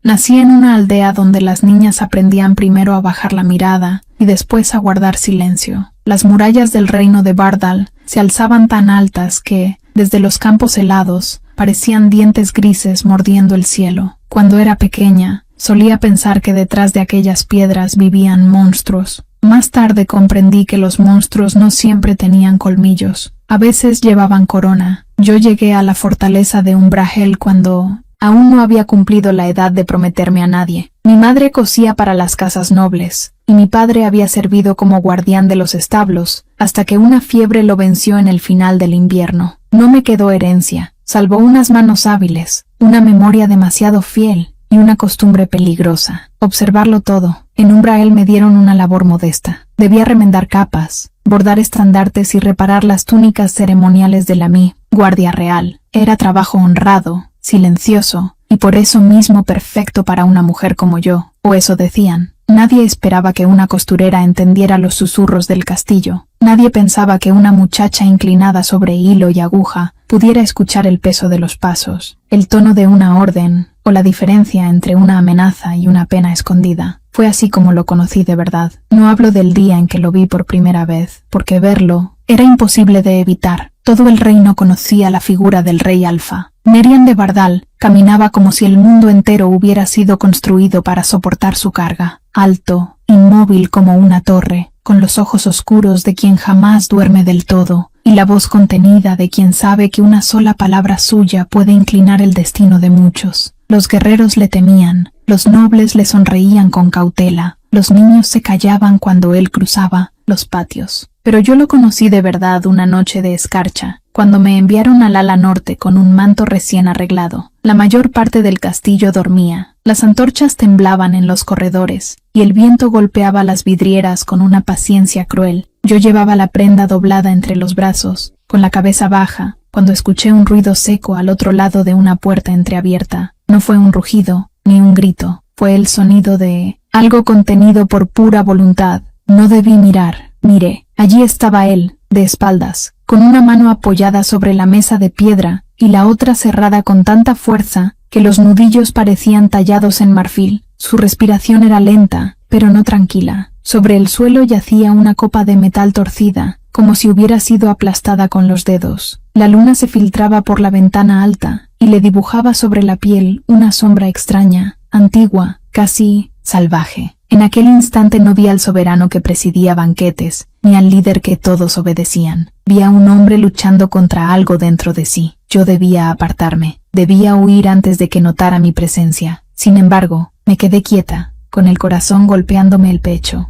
Nací en una aldea donde las niñas aprendían primero a bajar la mirada y después a guardar silencio. Las murallas del reino de Bardal se alzaban tan altas que, desde los campos helados, parecían dientes grises mordiendo el cielo. Cuando era pequeña, solía pensar que detrás de aquellas piedras vivían monstruos. Más tarde comprendí que los monstruos no siempre tenían colmillos. A veces llevaban corona. Yo llegué a la fortaleza de Umbrahel cuando aún no había cumplido la edad de prometerme a nadie. Mi madre cosía para las casas nobles, y mi padre había servido como guardián de los establos, hasta que una fiebre lo venció en el final del invierno. No me quedó herencia, salvo unas manos hábiles, una memoria demasiado fiel y una costumbre peligrosa: observarlo todo. En Umbrahel me dieron una labor modesta. Debía remendar capas, bordar estandartes y reparar las túnicas ceremoniales de la guardia real. Era trabajo honrado, silencioso, y por eso mismo perfecto para una mujer como yo, o eso decían. Nadie esperaba que una costurera entendiera los susurros del castillo. Nadie pensaba que una muchacha inclinada sobre hilo y aguja pudiera escuchar el peso de los pasos, el tono de una orden, o la diferencia entre una amenaza y una pena escondida. Fue así como lo conocí de verdad. No hablo del día en que lo vi por primera vez, porque verlo era imposible de evitar. Todo el reino conocía la figura del rey Alfa. Merian de Bardal caminaba como si el mundo entero hubiera sido construido para soportar su carga. Alto, inmóvil como una torre, con los ojos oscuros de quien jamás duerme del todo, y la voz contenida de quien sabe que una sola palabra suya puede inclinar el destino de muchos. Los guerreros le temían, los nobles le sonreían con cautela, los niños se callaban cuando él cruzaba los patios. Pero yo lo conocí de verdad una noche de escarcha, cuando me enviaron al ala norte con un manto recién arreglado. La mayor parte del castillo dormía, las antorchas temblaban en los corredores, y el viento golpeaba las vidrieras con una paciencia cruel. Yo llevaba la prenda doblada entre los brazos, con la cabeza baja, cuando escuché un ruido seco al otro lado de una puerta entreabierta. No fue un rugido, ni un grito, fue el sonido de algo contenido por pura voluntad. No debí mirar. Miré. Allí estaba él, de espaldas, con una mano apoyada sobre la mesa de piedra y la otra cerrada con tanta fuerza que los nudillos parecían tallados en marfil. Su respiración era lenta, pero no tranquila. Sobre el suelo yacía una copa de metal torcida, como si hubiera sido aplastada con los dedos. La luna se filtraba por la ventana alta y le dibujaba sobre la piel una sombra extraña, antigua, casi salvaje. En aquel instante no vi al soberano que presidía banquetes, ni al líder que todos obedecían. Vi a un hombre luchando contra algo dentro de sí. Yo debía apartarme, debía huir antes de que notara mi presencia. Sin embargo, me quedé quieta, con el corazón golpeándome el pecho.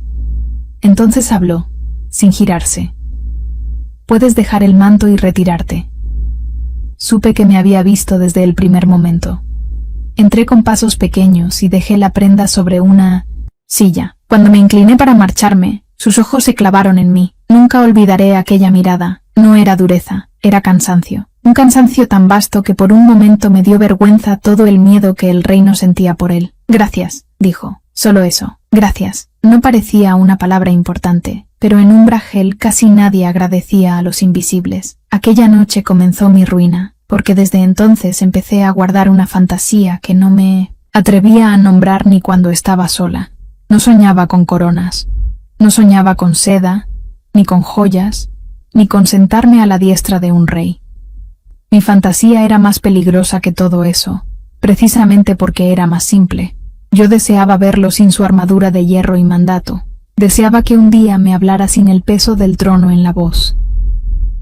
Entonces habló, sin girarse. «Puedes dejar el manto y retirarte». Supe que me había visto desde el primer momento. Entré con pasos pequeños y dejé la prenda sobre una silla. Cuando me incliné para marcharme, sus ojos se clavaron en mí. Nunca olvidaré aquella mirada. No era dureza, era cansancio. Un cansancio tan vasto que por un momento me dio vergüenza todo el miedo que el reino sentía por él. «Gracias», dijo. «Solo eso. Gracias». No parecía una palabra importante, pero en Umbrahel casi nadie agradecía a los invisibles. Aquella noche comenzó mi ruina, porque desde entonces empecé a guardar una fantasía que no me atrevía a nombrar ni cuando estaba sola. No soñaba con coronas, no soñaba con seda, ni con joyas, ni con sentarme a la diestra de un rey. Mi fantasía era más peligrosa que todo eso, precisamente porque era más simple. Yo deseaba verlo sin su armadura de hierro y mandato. Deseaba que un día me hablara sin el peso del trono en la voz.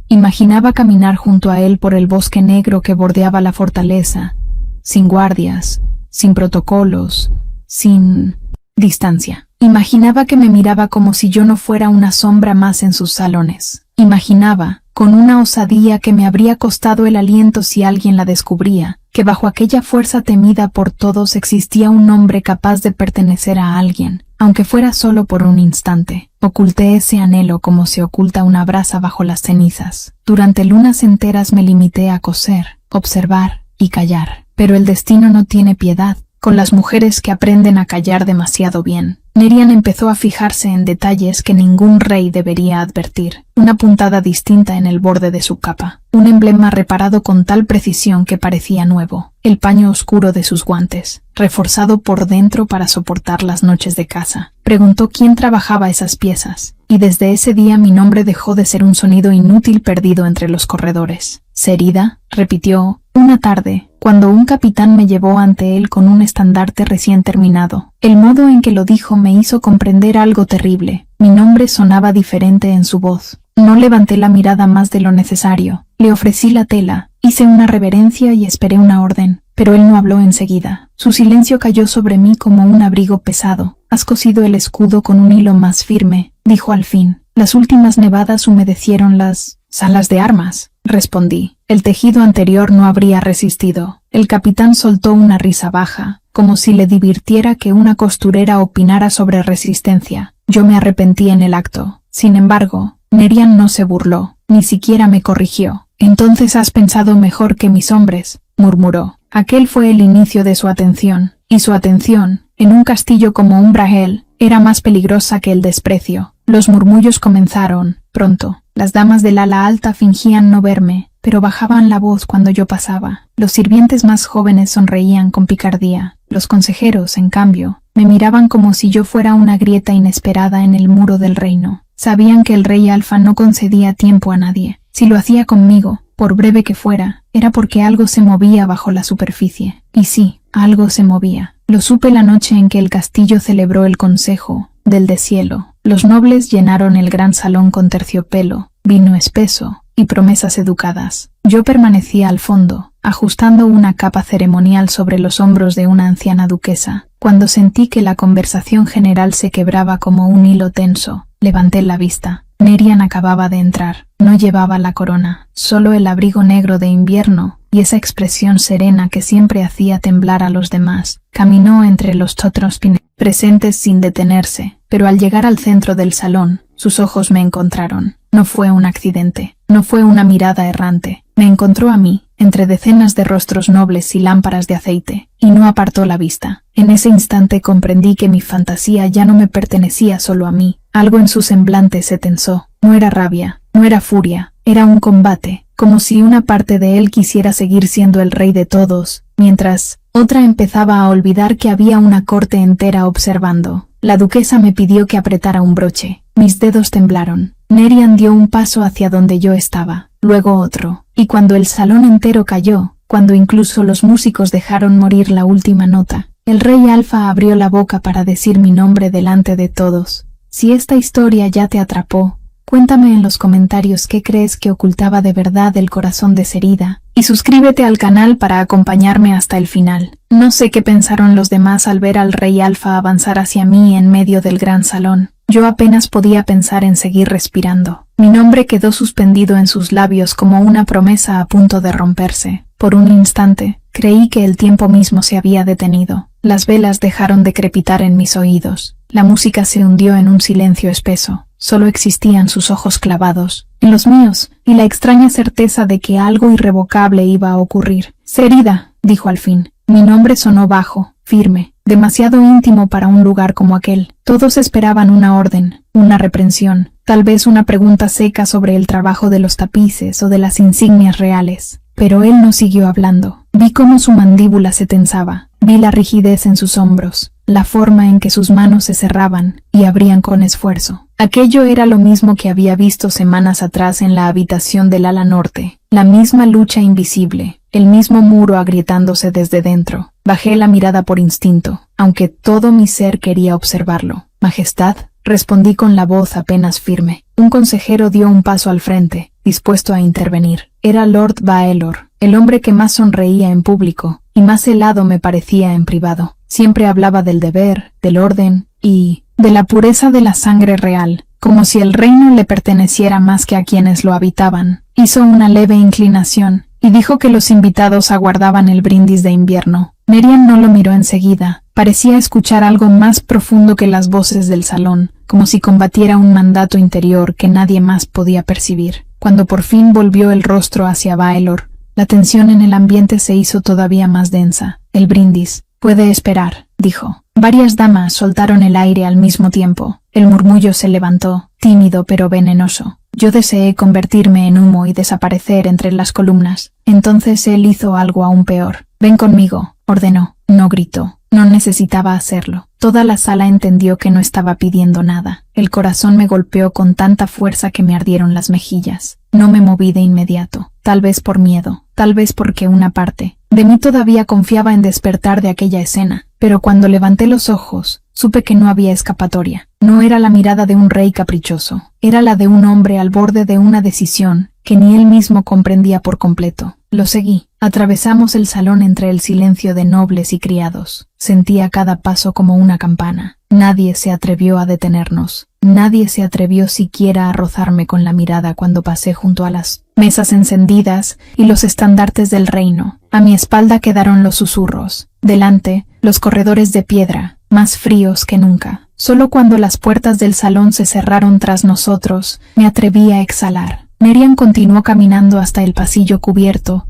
Imaginaba caminar junto a él por el bosque negro que bordeaba la fortaleza, sin guardias, sin protocolos, sin distancia. Imaginaba que me miraba como si yo no fuera una sombra más en sus salones. Imaginaba, con una osadía que me habría costado el aliento si alguien la descubría, que bajo aquella fuerza temida por todos existía un hombre capaz de pertenecer a alguien, aunque fuera solo por un instante. Oculté ese anhelo como se oculta una brasa bajo las cenizas. Durante lunas enteras me limité a coser, observar y callar. Pero el destino no tiene piedad. con las mujeres que aprenden a callar demasiado bien. Nerian empezó a fijarse en detalles que ningún rey debería advertir. Una puntada distinta en el borde de su capa, un emblema reparado con tal precisión que parecía nuevo, el paño oscuro de sus guantes, reforzado por dentro para soportar las noches de caza. Preguntó quién trabajaba esas piezas, y desde ese día mi nombre dejó de ser un sonido inútil perdido entre los corredores. «¿Serida?», repitió, una tarde, cuando un capitán me llevó ante él con un estandarte recién terminado. El modo en que lo dijo me hizo comprender algo terrible. Mi nombre sonaba diferente en su voz. No levanté la mirada más de lo necesario. Le ofrecí la tela, hice una reverencia y esperé una orden, pero él no habló enseguida. Su silencio cayó sobre mí como un abrigo pesado. «Has cosido el escudo con un hilo más firme», dijo al fin. «Las últimas nevadas humedecieron las salas de armas», respondí. El tejido anterior no habría resistido. El capitán soltó una risa baja, como si le divirtiera que una costurera opinara sobre resistencia. Yo me arrepentí en el acto. Sin embargo, Nerian no se burló, ni siquiera me corrigió. «Entonces has pensado mejor que mis hombres», murmuró. Aquel fue el inicio de su atención, y su atención, en un castillo como Umbrahel, era más peligrosa que el desprecio. Los murmullos comenzaron, pronto. Las damas del ala alta fingían no verme, pero bajaban la voz cuando yo pasaba. Los sirvientes más jóvenes sonreían con picardía. Los consejeros, en cambio, me miraban como si yo fuera una grieta inesperada en el muro del reino. Sabían que el rey Alfa no concedía tiempo a nadie. Si lo hacía conmigo, por breve que fuera, era porque algo se movía bajo la superficie. Y sí, algo se movía. Lo supe la noche en que el castillo celebró el consejo del deshielo. Los nobles llenaron el gran salón con terciopelo, vino espeso y promesas educadas. Yo permanecía al fondo, ajustando una capa ceremonial sobre los hombros de una anciana duquesa. Cuando sentí que la conversación general se quebraba como un hilo tenso, levanté la vista. Nerian acababa de entrar. No llevaba la corona, solo el abrigo negro de invierno y esa expresión serena que siempre hacía temblar a los demás. Caminó entre los otros presentes sin detenerse, pero al llegar al centro del salón, sus ojos me encontraron. No fue un accidente, no fue una mirada errante. Me encontró a mí, entre decenas de rostros nobles y lámparas de aceite, y no apartó la vista. En ese instante comprendí que mi fantasía ya no me pertenecía solo a mí. Algo en su semblante se tensó. No era rabia, no era furia, era un combate, como si una parte de él quisiera seguir siendo el rey de todos, mientras otra empezaba a olvidar que había una corte entera observando. La duquesa me pidió que apretara un broche. Mis dedos temblaron. Nerian dio un paso hacia donde yo estaba, luego otro, y cuando el salón entero cayó, cuando incluso los músicos dejaron morir la última nota, el rey Alfa abrió la boca para decir mi nombre delante de todos. Si esta historia ya te atrapó, cuéntame en los comentarios qué crees que ocultaba de verdad el corazón de Serida, y suscríbete al canal para acompañarme hasta el final. No sé qué pensaron los demás al ver al rey Alfa avanzar hacia mí en medio del gran salón. Yo apenas podía pensar en seguir respirando. Mi nombre quedó suspendido en sus labios como una promesa a punto de romperse. Por un instante, creí que el tiempo mismo se había detenido. Las velas dejaron de crepitar en mis oídos. La música se hundió en un silencio espeso. Solo existían sus ojos clavados en los míos, y la extraña certeza de que algo irrevocable iba a ocurrir. «Serida», dijo al fin. Mi nombre sonó bajo, firme, demasiado íntimo para un lugar como aquel. Todos esperaban una orden, una reprensión, tal vez una pregunta seca sobre el trabajo de los tapices o de las insignias reales. Pero él no siguió hablando. Vi cómo su mandíbula se tensaba, vi la rigidez en sus hombros, la forma en que sus manos se cerraban y abrían con esfuerzo. Aquello era lo mismo que había visto semanas atrás en la habitación del ala norte, la misma lucha invisible, el mismo muro agrietándose desde dentro. Bajé la mirada por instinto, aunque todo mi ser quería observarlo. «Majestad», respondí con la voz apenas firme. Un consejero dio un paso al frente, dispuesto a intervenir. Era Lord Baelor, el hombre que más sonreía en público, y más helado me parecía en privado. Siempre hablaba del deber, del orden, y de la pureza de la sangre real, como si el reino le perteneciera más que a quienes lo habitaban. Hizo una leve inclinación, y dijo que los invitados aguardaban el brindis de invierno. Nerian no lo miró enseguida. Parecía escuchar algo más profundo que las voces del salón, como si combatiera un mandato interior que nadie más podía percibir. Cuando por fin volvió el rostro hacia Baelor, la tensión en el ambiente se hizo todavía más densa. El brindis, Puede esperar, dijo. Varias damas soltaron el aire al mismo tiempo. El murmullo se levantó, tímido pero venenoso. Yo deseé convertirme en humo y desaparecer entre las columnas. Entonces él hizo algo aún peor. Ven conmigo, ordenó. No gritó. No necesitaba hacerlo. Toda la sala entendió que no estaba pidiendo nada. El corazón me golpeó con tanta fuerza que me ardieron las mejillas. No me moví de inmediato. Tal vez por miedo, tal vez porque una parte de mí todavía confiaba en despertar de aquella escena. Pero cuando levanté los ojos, supe que no había escapatoria. No era la mirada de un rey caprichoso. Era la de un hombre al borde de una decisión que ni él mismo comprendía por completo. Lo seguí. Atravesamos el salón entre el silencio de nobles y criados. Sentía cada paso como una campana. Nadie se atrevió a detenernos. Nadie se atrevió siquiera a rozarme con la mirada cuando pasé junto a las mesas encendidas y los estandartes del reino. A mi espalda quedaron los susurros. Delante, los corredores de piedra, más fríos que nunca. Solo cuando las puertas del salón se cerraron tras nosotros, me atreví a exhalar. Merian continuó caminando hasta el pasillo cubierto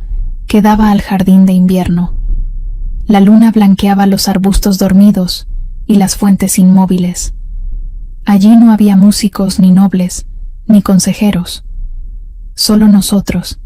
que daba al jardín de invierno. La luna blanqueaba los arbustos dormidos y las fuentes inmóviles. Allí no había músicos ni nobles, ni consejeros. Solo nosotros,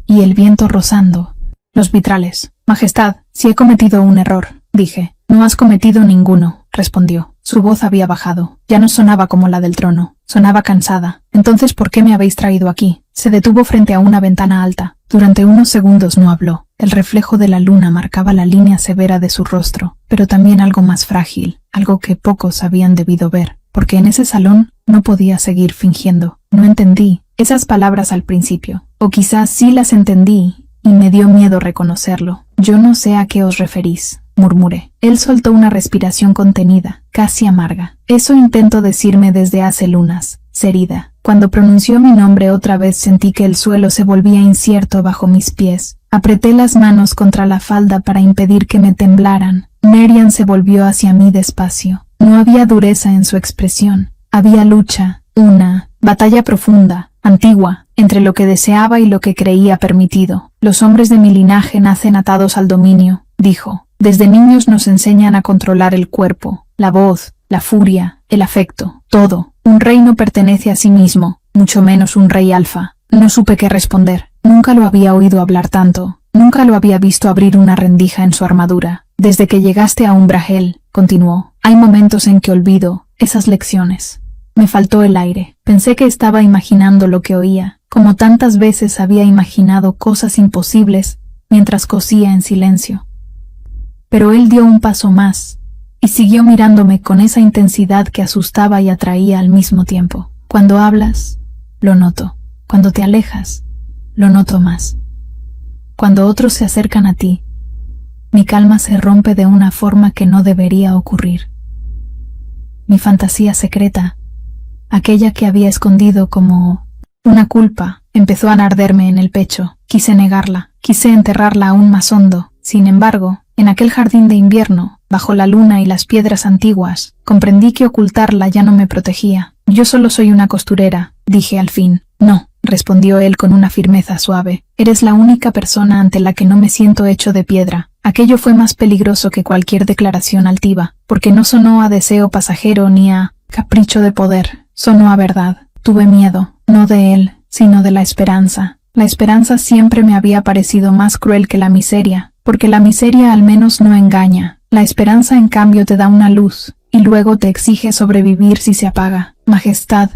y el viento rozando los vitrales. Majestad, si he cometido un error, dije. No has cometido ninguno, respondió. Su voz había bajado. Ya no sonaba como la del trono. Sonaba cansada. Entonces, ¿por qué me habéis traído aquí? Se detuvo frente a una ventana alta. Durante unos segundos no habló. El reflejo de la luna marcaba la línea severa de su rostro, pero también algo más frágil, algo que pocos habían debido ver, porque en ese salón no podía seguir fingiendo. No entendí esas palabras al principio, o quizás sí las entendí, y me dio miedo reconocerlo. Yo no sé a qué os referís, murmuré. Él soltó una respiración contenida, casi amarga. Eso intento decirme desde hace lunas, Serida. Cuando pronunció mi nombre otra vez sentí que el suelo se volvía incierto bajo mis pies. Apreté las manos contra la falda para impedir que me temblaran. Merian se volvió hacia mí despacio. No había dureza en su expresión. Había lucha, una batalla profunda, antigua, entre lo que deseaba y lo que creía permitido. Los hombres de mi linaje nacen atados al dominio, dijo. Desde niños nos enseñan a controlar el cuerpo, la voz, la furia, el afecto, todo. Un rey no pertenece a sí mismo, mucho menos un rey alfa. No supe qué responder. Nunca lo había oído hablar tanto. Nunca lo había visto abrir una rendija en su armadura. Desde que llegaste a Umbrahel, continuó, hay momentos en que olvido esas lecciones. Me faltó el aire. Pensé que estaba imaginando lo que oía, como tantas veces había imaginado cosas imposibles mientras cosía en silencio. Pero él dio un paso más y siguió mirándome con esa intensidad que asustaba y atraía al mismo tiempo. Cuando hablas, lo noto. Cuando te alejas, lo noto más. Cuando otros se acercan a ti, mi calma se rompe de una forma que no debería ocurrir. Mi fantasía secreta, aquella que había escondido como una culpa, empezó a arderme en el pecho. Quise negarla, quise enterrarla aún más hondo. Sin embargo, en aquel jardín de invierno, bajo la luna y las piedras antiguas, comprendí que ocultarla ya no me protegía. Yo solo soy una costurera, dije al fin. No, respondió él con una firmeza suave. Eres la única persona ante la que no me siento hecho de piedra. Aquello fue más peligroso que cualquier declaración altiva, porque no sonó a deseo pasajero ni a capricho de poder. Sonó a verdad. Tuve miedo, no de él, sino de la esperanza. La esperanza siempre me había parecido más cruel que la miseria, porque la miseria al menos no engaña. La esperanza en cambio te da una luz, y luego te exige sobrevivir si se apaga. Majestad,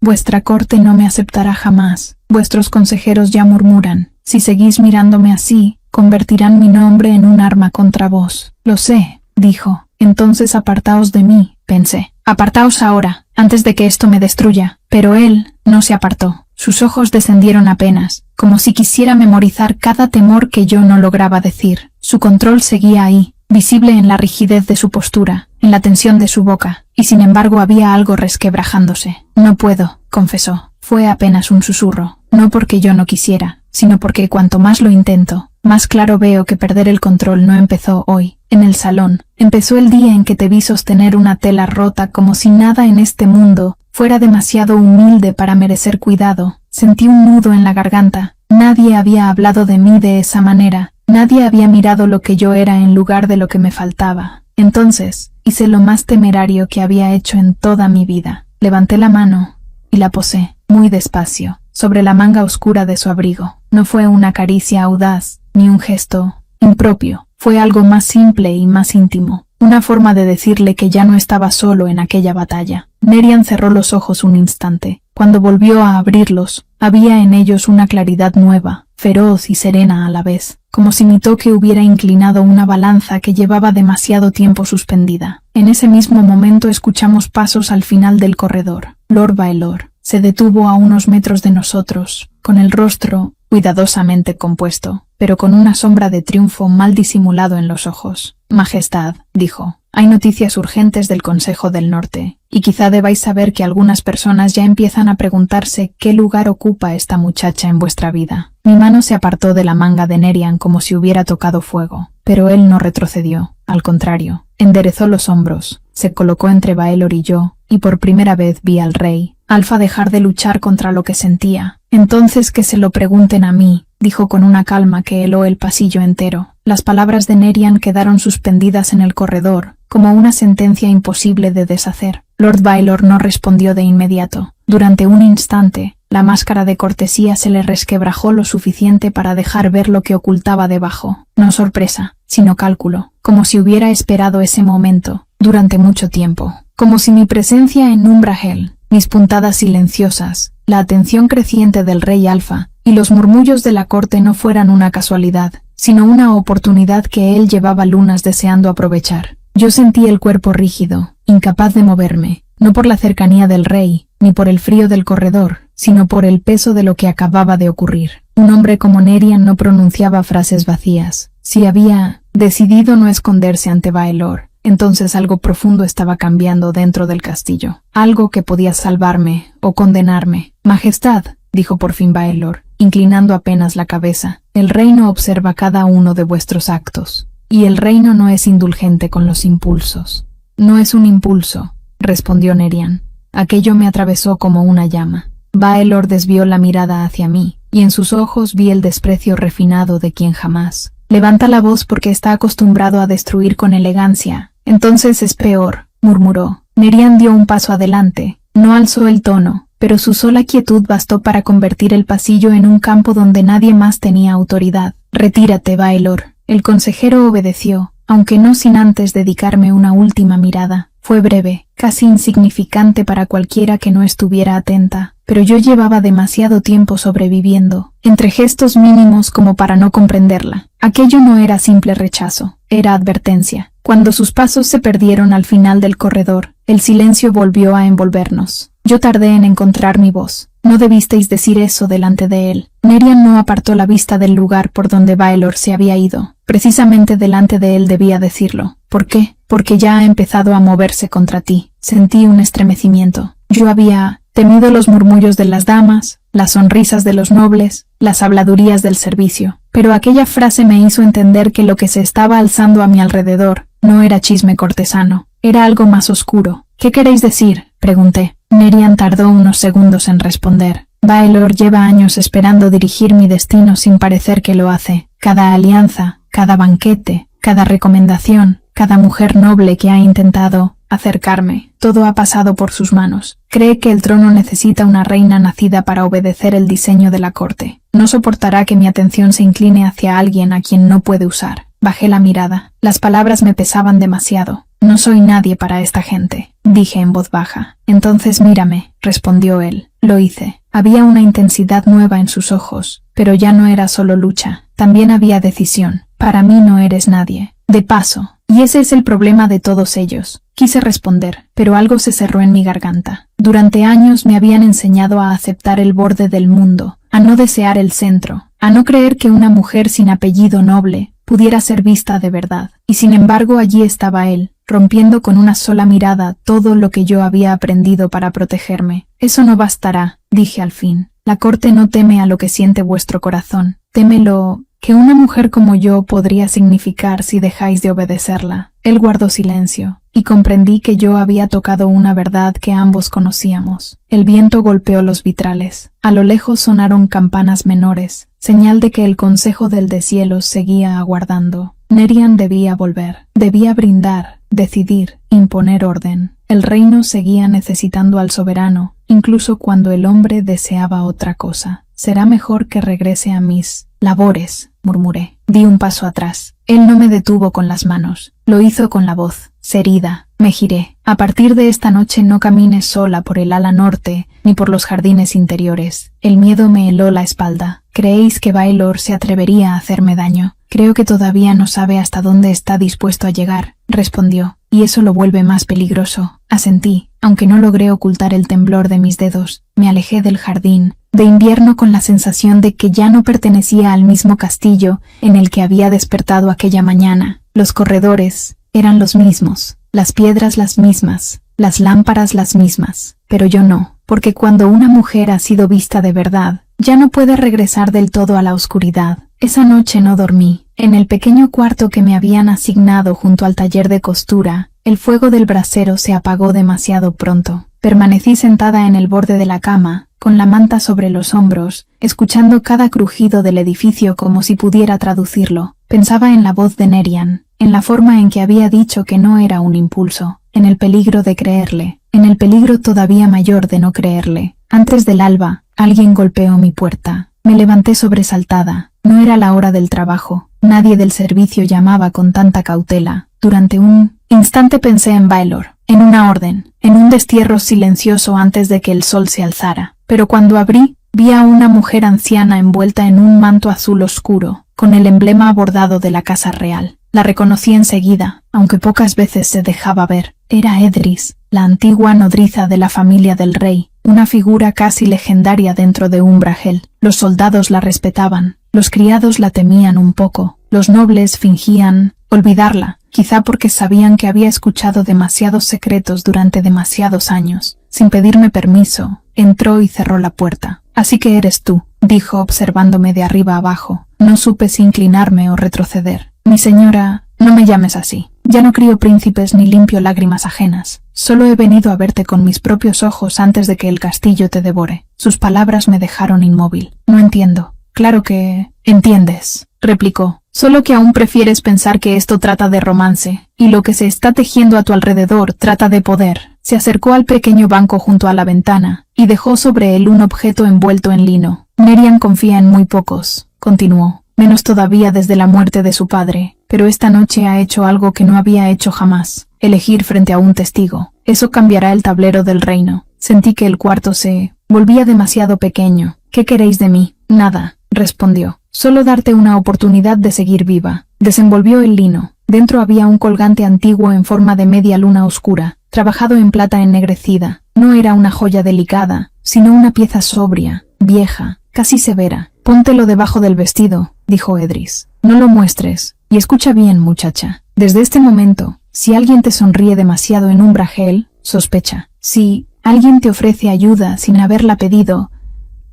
vuestra corte no me aceptará jamás. Vuestros consejeros ya murmuran. Si seguís mirándome así, convertirán mi nombre en un arma contra vos. Lo sé, dijo. Entonces apartaos de mí, pensé. Apartaos ahora, antes de que esto me destruya. Pero él no se apartó. Sus ojos descendieron apenas, como si quisiera memorizar cada temor que yo no lograba decir. Su control seguía ahí, visible en la rigidez de su postura, en la tensión de su boca, y sin embargo había algo resquebrajándose. No puedo, confesó. Fue apenas un susurro, no porque yo no quisiera, sino porque cuanto más lo intento, más claro veo que perder el control no empezó hoy, en el salón. Empezó el día en que te vi sostener una tela rota como si nada en este mundo fuera demasiado humilde para merecer cuidado. Sentí un nudo en la garganta. Nadie había hablado de mí de esa manera. Nadie había mirado lo que yo era en lugar de lo que me faltaba. Entonces, hice lo más temerario que había hecho en toda mi vida. Levanté la mano y la posé, muy despacio, sobre la manga oscura de su abrigo. No fue una caricia audaz, ni un gesto impropio. Fue algo más simple y más íntimo. Una forma de decirle que ya no estaba solo en aquella batalla. Nerian cerró los ojos un instante. Cuando volvió a abrirlos, había en ellos una claridad nueva, feroz y serena a la vez, como si mi toque hubiera inclinado una balanza que llevaba demasiado tiempo suspendida. En ese mismo momento escuchamos pasos al final del corredor. Lord Baelor se detuvo a unos metros de nosotros, con el rostro cuidadosamente compuesto, pero con una sombra de triunfo mal disimulado en los ojos. Majestad, dijo, hay noticias urgentes del Consejo del Norte, y quizá debáis saber que algunas personas ya empiezan a preguntarse qué lugar ocupa esta muchacha en vuestra vida. Mi mano se apartó de la manga de Nerian como si hubiera tocado fuego, pero él no retrocedió, al contrario, enderezó los hombros, se colocó entre Baelor y yo, y por primera vez vi al rey Alfa dejar de luchar contra lo que sentía. Entonces que se lo pregunten a mí, dijo con una calma que heló el pasillo entero. Las palabras de Nerian quedaron suspendidas en el corredor, como una sentencia imposible de deshacer. Lord Baelor no respondió de inmediato. Durante un instante, la máscara de cortesía se le resquebrajó lo suficiente para dejar ver lo que ocultaba debajo. No sorpresa, sino cálculo, como si hubiera esperado ese momento, durante mucho tiempo. Como si mi presencia en Umbrahel, mis puntadas silenciosas, la atención creciente del rey Alfa y los murmullos de la corte no fueran una casualidad, sino una oportunidad que él llevaba lunas deseando aprovechar. Yo sentí el cuerpo rígido, incapaz de moverme, no por la cercanía del rey, ni por el frío del corredor, sino por el peso de lo que acababa de ocurrir. Un hombre como Nerian no pronunciaba frases vacías. Si había decidido no esconderse ante Baelor, entonces algo profundo estaba cambiando dentro del castillo, algo que podía salvarme o condenarme. Majestad, dijo por fin Baelor, inclinando apenas la cabeza, el reino observa cada uno de vuestros actos, y el reino no es indulgente con los impulsos. No es un impulso, respondió Nerian. Aquello me atravesó como una llama. Baelor desvió la mirada hacia mí, y en sus ojos vi el desprecio refinado de quien jamás levanta la voz porque está acostumbrado a destruir con elegancia. Entonces es peor, murmuró. Nerian dio un paso adelante, no alzó el tono, pero su sola quietud bastó para convertir el pasillo en un campo donde nadie más tenía autoridad. Retírate, Baelor. El consejero obedeció, aunque no sin antes dedicarme una última mirada. Fue breve, casi insignificante para cualquiera que no estuviera atenta, pero yo llevaba demasiado tiempo sobreviviendo, entre gestos mínimos como para no comprenderla. Aquello no era simple rechazo, era advertencia. Cuando sus pasos se perdieron al final del corredor, el silencio volvió a envolvernos. Yo tardé en encontrar mi voz. No debisteis decir eso delante de él. Nerian no apartó la vista del lugar por donde Baelor se había ido. Precisamente delante de él debía decirlo. ¿Por qué? Porque ya ha empezado a moverse contra ti. Sentí un estremecimiento. Yo había temido los murmullos de las damas, las sonrisas de los nobles, las habladurías del servicio. Pero aquella frase me hizo entender que lo que se estaba alzando a mi alrededor no era chisme cortesano, era algo más oscuro. ¿Qué queréis decir?, pregunté. Nerian tardó unos segundos en responder. Baelor lleva años esperando dirigir mi destino sin parecer que lo hace. Cada alianza, cada banquete, cada recomendación, cada mujer noble que ha intentado acercarme, todo ha pasado por sus manos. Cree que el trono necesita una reina nacida para obedecer el diseño de la corte. No soportará que mi atención se incline hacia alguien a quien no puede usar. Bajé la mirada. Las palabras me pesaban demasiado. No soy nadie para esta gente, dije en voz baja. Entonces mírame, respondió él. Lo hice. Había una intensidad nueva en sus ojos, pero ya no era solo lucha, también había decisión. Para mí no eres nadie. De paso, y ese es el problema de todos ellos. Quise responder, pero algo se cerró en mi garganta. Durante años me habían enseñado a aceptar el borde del mundo, a no desear el centro, a no creer que una mujer sin apellido noble pudiera ser vista de verdad. Y sin embargo allí estaba él, rompiendo con una sola mirada todo lo que yo había aprendido para protegerme. Eso no bastará, dije al fin. La corte no teme a lo que siente vuestro corazón, teme lo que una mujer como yo podría significar si dejáis de obedecerla. Él guardó silencio, y comprendí que yo había tocado una verdad que ambos conocíamos. El viento golpeó los vitrales. A lo lejos sonaron campanas menores, señal de que el consejo del deshielo seguía aguardando. Nerian debía volver, debía brindar, decidir, imponer orden. El reino seguía necesitando al soberano, incluso cuando el hombre deseaba otra cosa. Será mejor que regrese a mis labores, murmuré. Di un paso atrás. Él no me detuvo con las manos, lo hizo con la voz. Serida, me giré. A partir de esta noche no camines sola por el ala norte, ni por los jardines interiores. El miedo me heló la espalda. ¿Creéis que Baelor se atrevería a hacerme daño? Creo que todavía no sabe hasta dónde está dispuesto a llegar, respondió, y eso lo vuelve más peligroso. Asentí, aunque no logré ocultar el temblor de mis dedos. Me alejé del jardín de invierno con la sensación de que ya no pertenecía al mismo castillo en el que había despertado aquella mañana. Los corredores eran los mismos, las piedras las mismas, las lámparas las mismas, pero yo no, porque cuando una mujer ha sido vista de verdad, ya no puede regresar del todo a la oscuridad. Esa noche no dormí. En el pequeño cuarto que me habían asignado junto al taller de costura, el fuego del brasero se apagó demasiado pronto. Permanecí sentada en el borde de la cama, con la manta sobre los hombros, escuchando cada crujido del edificio como si pudiera traducirlo. Pensaba en la voz de Nerian, en la forma en que había dicho que no era un impulso, en el peligro de creerle, en el peligro todavía mayor de no creerle. Antes del alba, alguien golpeó mi puerta. Me levanté sobresaltada. No era la hora del trabajo. Nadie del servicio llamaba con tanta cautela. Durante un instante pensé en Baelor, en una orden, en un destierro silencioso antes de que el sol se alzara. Pero cuando abrí, vi a una mujer anciana envuelta en un manto azul oscuro, con el emblema bordado de la casa real. La reconocí enseguida, aunque pocas veces se dejaba ver. Era Edris, la antigua nodriza de la familia del rey, una figura casi legendaria dentro de Umbrahel. Los soldados la respetaban, los criados la temían un poco, los nobles fingían olvidarla, quizá porque sabían que había escuchado demasiados secretos durante demasiados años. Sin pedirme permiso, entró y cerró la puerta. «Así que eres tú», dijo observándome de arriba abajo. No supe si inclinarme o retroceder. «Mi señora, no me llames así. Ya no crío príncipes ni limpio lágrimas ajenas. Solo he venido a verte con mis propios ojos antes de que el castillo te devore». Sus palabras me dejaron inmóvil. «No entiendo». «Claro que entiendes», replicó. «Solo que aún prefieres pensar que esto trata de romance, y lo que se está tejiendo a tu alrededor trata de poder». Se acercó al pequeño banco junto a la ventana, y dejó sobre él un objeto envuelto en lino. «Nerian confía en muy pocos», continuó, «menos todavía desde la muerte de su padre, pero esta noche ha hecho algo que no había hecho jamás, elegir frente a un testigo. Eso cambiará el tablero del reino». Sentí que el cuarto se volvía demasiado pequeño. «¿Qué queréis de mí?» «Nada», respondió. «Solo darte una oportunidad de seguir viva». Desenvolvió el lino. Dentro había un colgante antiguo en forma de media luna oscura, trabajado en plata ennegrecida. No era una joya delicada, sino una pieza sobria, vieja, casi severa. «Póntelo debajo del vestido», dijo Edris. «No lo muestres. Y escucha bien, muchacha. Desde este momento, si alguien te sonríe demasiado en Umbrahel, sospecha. Si alguien te ofrece ayuda sin haberla pedido,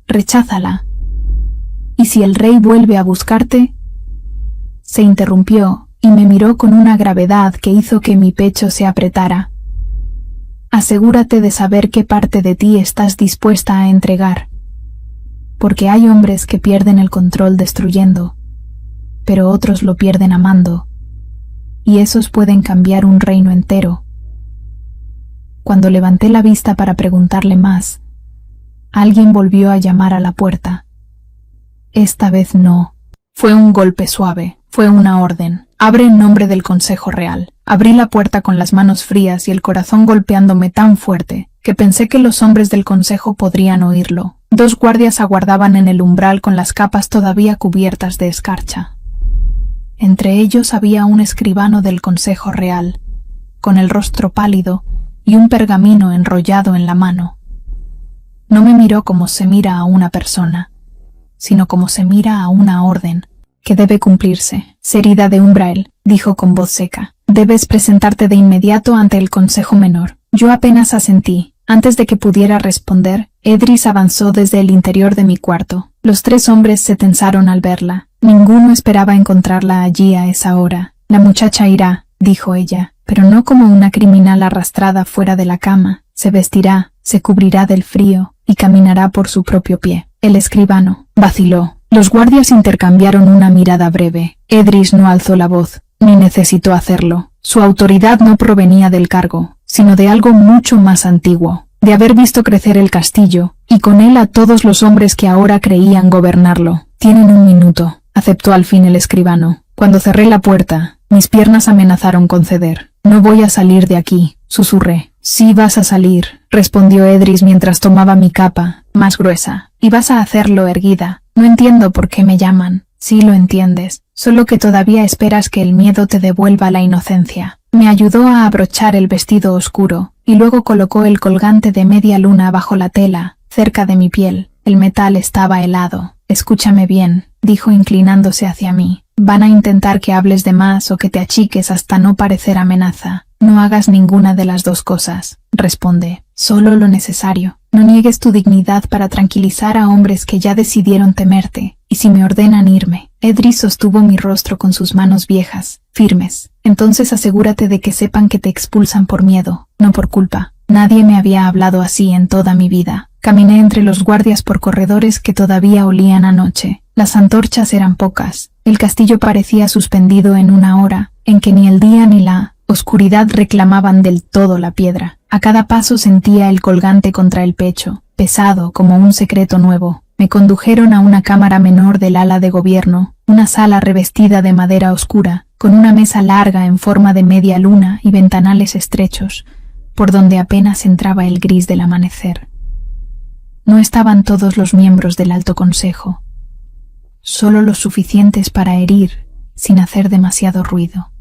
recházala. Y si el rey vuelve a buscarte...» Se interrumpió y me miró con una gravedad que hizo que mi pecho se apretara. «Asegúrate de saber qué parte de ti estás dispuesta a entregar. Porque hay hombres que pierden el control destruyendo, pero otros lo pierden amando, y esos pueden cambiar un reino entero». Cuando levanté la vista para preguntarle más, alguien volvió a llamar a la puerta. Esta vez no. Fue un golpe suave, fue una orden. «Abre en nombre del Consejo Real». Abrí la puerta con las manos frías y el corazón golpeándome tan fuerte, que pensé que los hombres del consejo podrían oírlo. 2 guardias aguardaban en el umbral con las capas todavía cubiertas de escarcha. Entre ellos había un escribano del Consejo Real, con el rostro pálido y un pergamino enrollado en la mano. No me miró como se mira a una persona, sino como se mira a una orden que debe cumplirse. «Serida de Umbrael», dijo con voz seca, «debes presentarte de inmediato ante el Consejo Menor». Yo apenas asentí. Antes de que pudiera responder, Edris avanzó desde el interior de mi cuarto. Los 3 hombres se tensaron al verla. Ninguno esperaba encontrarla allí a esa hora. La muchacha irá, dijo ella, pero no como una criminal arrastrada fuera de la cama. Se vestirá, se cubrirá del frío, y caminará por su propio pie. El escribano vaciló. Los guardias intercambiaron una mirada breve. Edris no alzó la voz, ni necesitó hacerlo. Su autoridad no provenía del cargo, sino de algo mucho más antiguo, de haber visto crecer el castillo, y con él a todos los hombres que ahora creían gobernarlo. Tienen un minuto, aceptó al fin el escribano. Cuando cerré la puerta, mis piernas amenazaron con ceder. No voy a salir de aquí, susurré. Sí vas a salir, respondió Edris mientras tomaba mi capa, más gruesa, y vas a hacerlo erguida. No entiendo por qué me llaman. Sí lo entiendes, solo que todavía esperas que el miedo te devuelva la inocencia. Me ayudó a abrochar el vestido oscuro, y luego colocó el colgante de media luna bajo la tela, cerca de mi piel. El metal estaba helado. Escúchame bien, dijo inclinándose hacia mí. Van a intentar que hables de más o que te achiques hasta no parecer amenaza. No hagas ninguna de las dos cosas, responde. Solo lo necesario. No niegues tu dignidad para tranquilizar a hombres que ya decidieron temerte. Y si me ordenan irme. Edris sostuvo mi rostro con sus manos viejas, firmes. Entonces asegúrate de que sepan que te expulsan por miedo, no por culpa. Nadie me había hablado así en toda mi vida. Caminé entre los guardias por corredores que todavía olían a noche. Las antorchas eran pocas. El castillo parecía suspendido en una hora, en que ni el día ni la oscuridad reclamaban del todo la piedra. A cada paso sentía el colgante contra el pecho, pesado como un secreto nuevo. Me condujeron a una cámara menor del ala de gobierno, una sala revestida de madera oscura, con una mesa larga en forma de media luna y ventanales estrechos, por donde apenas entraba el gris del amanecer. No estaban todos los miembros del Alto Consejo, solo los suficientes para herir, sin hacer demasiado ruido.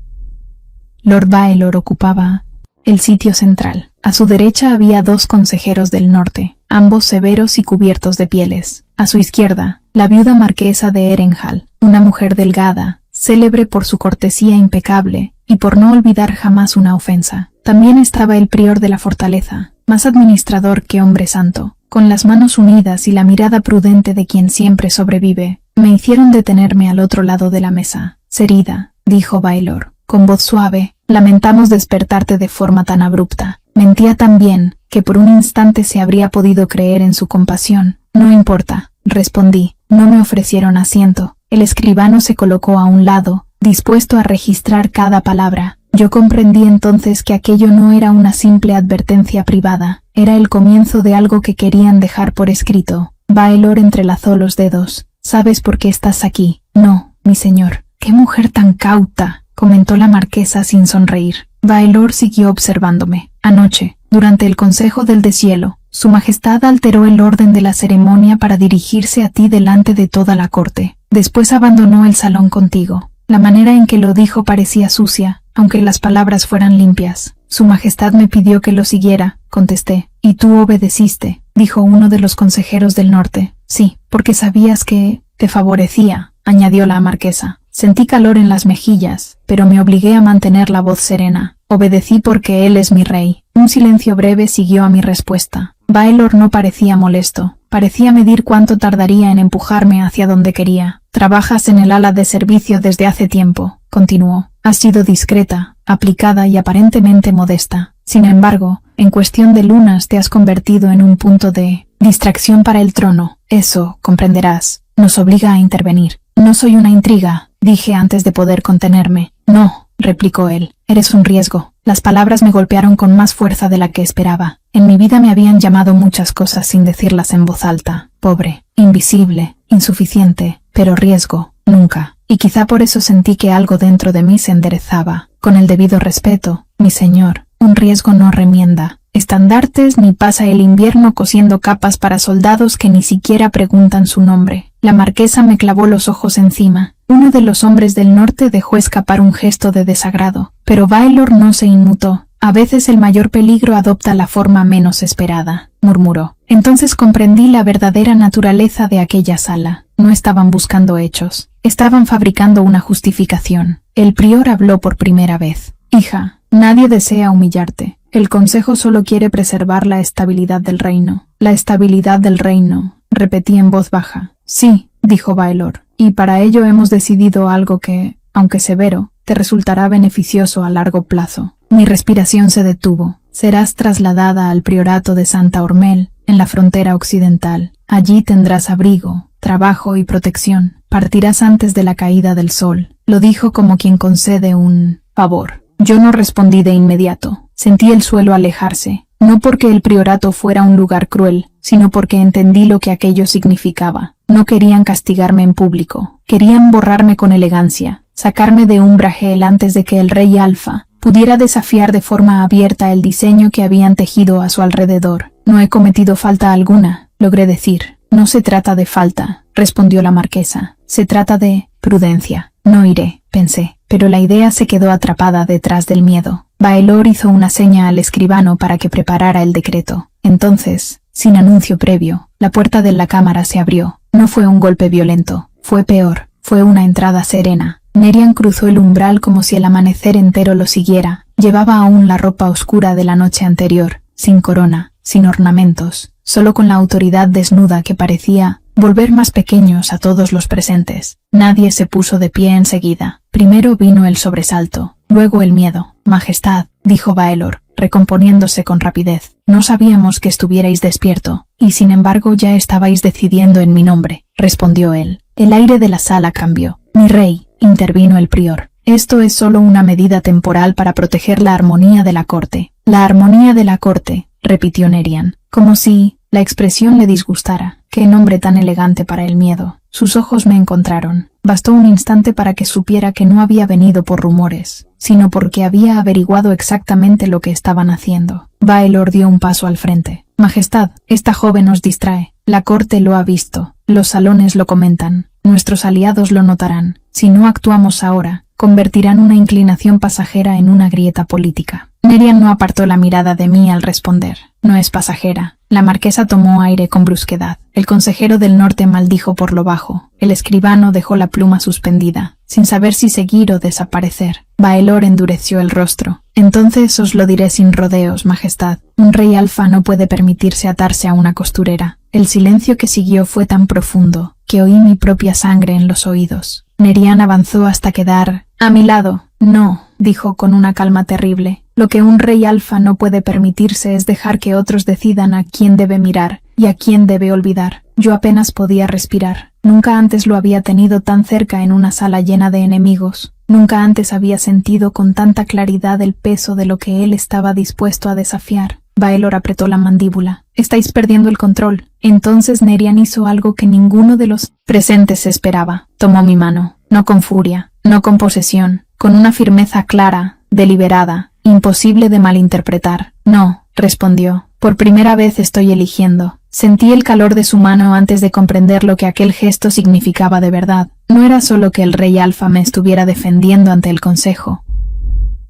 Lord Baelor ocupaba el sitio central. A su derecha había 2 consejeros del norte, ambos severos y cubiertos de pieles. A su izquierda, la viuda marquesa de Erenhall, una mujer delgada, célebre por su cortesía impecable y por no olvidar jamás una ofensa. También estaba el prior de la fortaleza, más administrador que hombre santo, con las manos unidas y la mirada prudente de quien siempre sobrevive. Me hicieron detenerme al otro lado de la mesa. Serida, dijo Baelor, con voz suave, lamentamos despertarte de forma tan abrupta. Mentía tan bien, que por un instante se habría podido creer en su compasión. No importa, respondí, no me ofrecieron asiento. El escribano se colocó a un lado, dispuesto a registrar cada palabra. Yo comprendí entonces que aquello no era una simple advertencia privada, era el comienzo de algo que querían dejar por escrito. Baelor entrelazó los dedos. ¿Sabes por qué estás aquí? No, mi señor. ¡Qué mujer tan cauta!, comentó la marquesa sin sonreír. Baelor siguió observándome. Anoche, durante el Consejo del Deshielo, Su Majestad alteró el orden de la ceremonia para dirigirse a ti delante de toda la corte. Después abandonó el salón contigo. La manera en que lo dijo parecía sucia, aunque las palabras fueran limpias. Su Majestad me pidió que lo siguiera, contesté. Y tú obedeciste, dijo uno de los consejeros del norte. Sí, porque sabías que te favorecía, añadió la marquesa. Sentí calor en las mejillas, pero me obligué a mantener la voz serena. Obedecí porque él es mi rey. Un silencio breve siguió a mi respuesta. Baelor no parecía molesto. Parecía medir cuánto tardaría en empujarme hacia donde quería. Trabajas en el ala de servicio desde hace tiempo, continuó. Has sido discreta, aplicada y aparentemente modesta. Sin embargo, en cuestión de lunas te has convertido en un punto de distracción para el trono. Eso, comprenderás, nos obliga a intervenir. No soy una intriga, dije antes de poder contenerme. No, replicó él, eres un riesgo. Las palabras me golpearon con más fuerza de la que esperaba. En mi vida me habían llamado muchas cosas sin decirlas en voz alta. Pobre, invisible, insuficiente, pero riesgo, nunca. Y quizá por eso sentí que algo dentro de mí se enderezaba. Con el debido respeto, mi señor, un riesgo no remienda estandartes ni pasa el invierno cosiendo capas para soldados que ni siquiera preguntan su nombre. La marquesa me clavó los ojos encima. Uno de los hombres del norte dejó escapar un gesto de desagrado, pero Baelor no se inmutó. A veces el mayor peligro adopta la forma menos esperada, murmuró. Entonces comprendí la verdadera naturaleza de aquella sala. No estaban buscando hechos, estaban fabricando una justificación. El prior habló por primera vez. Hija, nadie desea humillarte. El consejo solo quiere preservar la estabilidad del reino. La estabilidad del reino, repetí en voz baja. Sí, dijo Baelor, y para ello hemos decidido algo que, aunque severo, te resultará beneficioso a largo plazo. Mi respiración se detuvo. Serás trasladada al priorato de Santa Ormel, en la frontera occidental. Allí tendrás abrigo, trabajo y protección. Partirás antes de la caída del sol. Lo dijo como quien concede un favor. Yo no respondí de inmediato. Sentí el suelo alejarse, no porque el priorato fuera un lugar cruel, sino porque entendí lo que aquello significaba. No querían castigarme en público. Querían borrarme con elegancia, sacarme de Umbrahel antes de que el rey Alfa pudiera desafiar de forma abierta el diseño que habían tejido a su alrededor. No he cometido falta alguna, logré decir. No se trata de falta, respondió la marquesa. Se trata de prudencia. No iré, pensé, pero la idea se quedó atrapada detrás del miedo. Baelor hizo una seña al escribano para que preparara el decreto. Entonces, sin anuncio previo, la puerta de la cámara se abrió. No fue un golpe violento, fue peor, fue una entrada serena. Nerian cruzó el umbral como si el amanecer entero lo siguiera. Llevaba aún la ropa oscura de la noche anterior, sin corona, sin ornamentos, solo con la autoridad desnuda que parecía volver más pequeños a todos los presentes. Nadie se puso de pie enseguida. Primero vino el sobresalto, luego el miedo. Majestad, dijo Baelor, recomponiéndose con rapidez. No sabíamos que estuvierais despierto, y sin embargo ya estabais decidiendo en mi nombre, respondió él. El aire de la sala cambió. Mi rey, intervino el prior. Esto es solo una medida temporal para proteger la armonía de la corte. La armonía de la corte, repitió Nerian, como si la expresión le disgustara. Qué nombre tan elegante para el miedo. Sus ojos me encontraron. Bastó un instante para que supiera que no había venido por rumores, sino porque había averiguado exactamente lo que estaban haciendo. Baelor dio un paso al frente. Majestad, esta joven os distrae. La corte lo ha visto. Los salones lo comentan. Nuestros aliados lo notarán. Si no actuamos ahora, convertirán una inclinación pasajera en una grieta política. Nerian no apartó la mirada de mí al responder. No es pasajera. La marquesa tomó aire con brusquedad. El consejero del norte maldijo por lo bajo. El escribano dejó la pluma suspendida, sin saber si seguir o desaparecer. Baelor endureció el rostro. Entonces os lo diré sin rodeos, majestad. Un rey alfa no puede permitirse atarse a una costurera. El silencio que siguió fue tan profundo, que oí mi propia sangre en los oídos. Nerian avanzó hasta quedar a mi lado. No, dijo con una calma terrible. Lo que un rey alfa no puede permitirse es dejar que otros decidan a quién debe mirar y a quién debe olvidar. Yo apenas podía respirar. Nunca antes lo había tenido tan cerca en una sala llena de enemigos. Nunca antes había sentido con tanta claridad el peso de lo que él estaba dispuesto a desafiar. Baelor apretó la mandíbula. Estáis perdiendo el control. Entonces Nerian hizo algo que ninguno de los presentes esperaba. Tomó mi mano. No con furia, no con posesión, con una firmeza clara, deliberada, imposible de malinterpretar. No, respondió. Por primera vez estoy eligiendo. Sentí el calor de su mano antes de comprender lo que aquel gesto significaba de verdad. No era solo que el rey Alfa me estuviera defendiendo ante el consejo.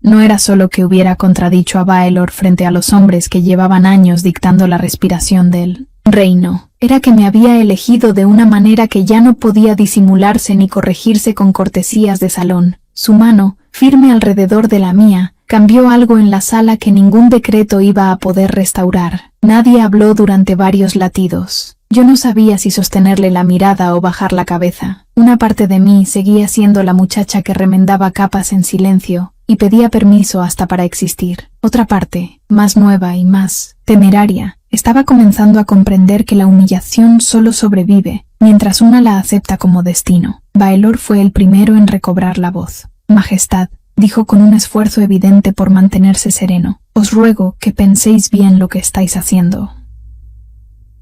No era solo que hubiera contradicho a Baelor frente a los hombres que llevaban años dictando la respiración del reino. Era que me había elegido de una manera que ya no podía disimularse ni corregirse con cortesías de salón. Su mano, firme alrededor de la mía, cambió algo en la sala que ningún decreto iba a poder restaurar. Nadie habló durante varios latidos. Yo no sabía si sostenerle la mirada o bajar la cabeza. Una parte de mí seguía siendo la muchacha que remendaba capas en silencio y pedía permiso hasta para existir. Otra parte, más nueva y más temeraria, estaba comenzando a comprender que la humillación solo sobrevive mientras una la acepta como destino. Baelor fue el primero en recobrar la voz. Majestad, dijo con un esfuerzo evidente por mantenerse sereno, os ruego que penséis bien lo que estáis haciendo.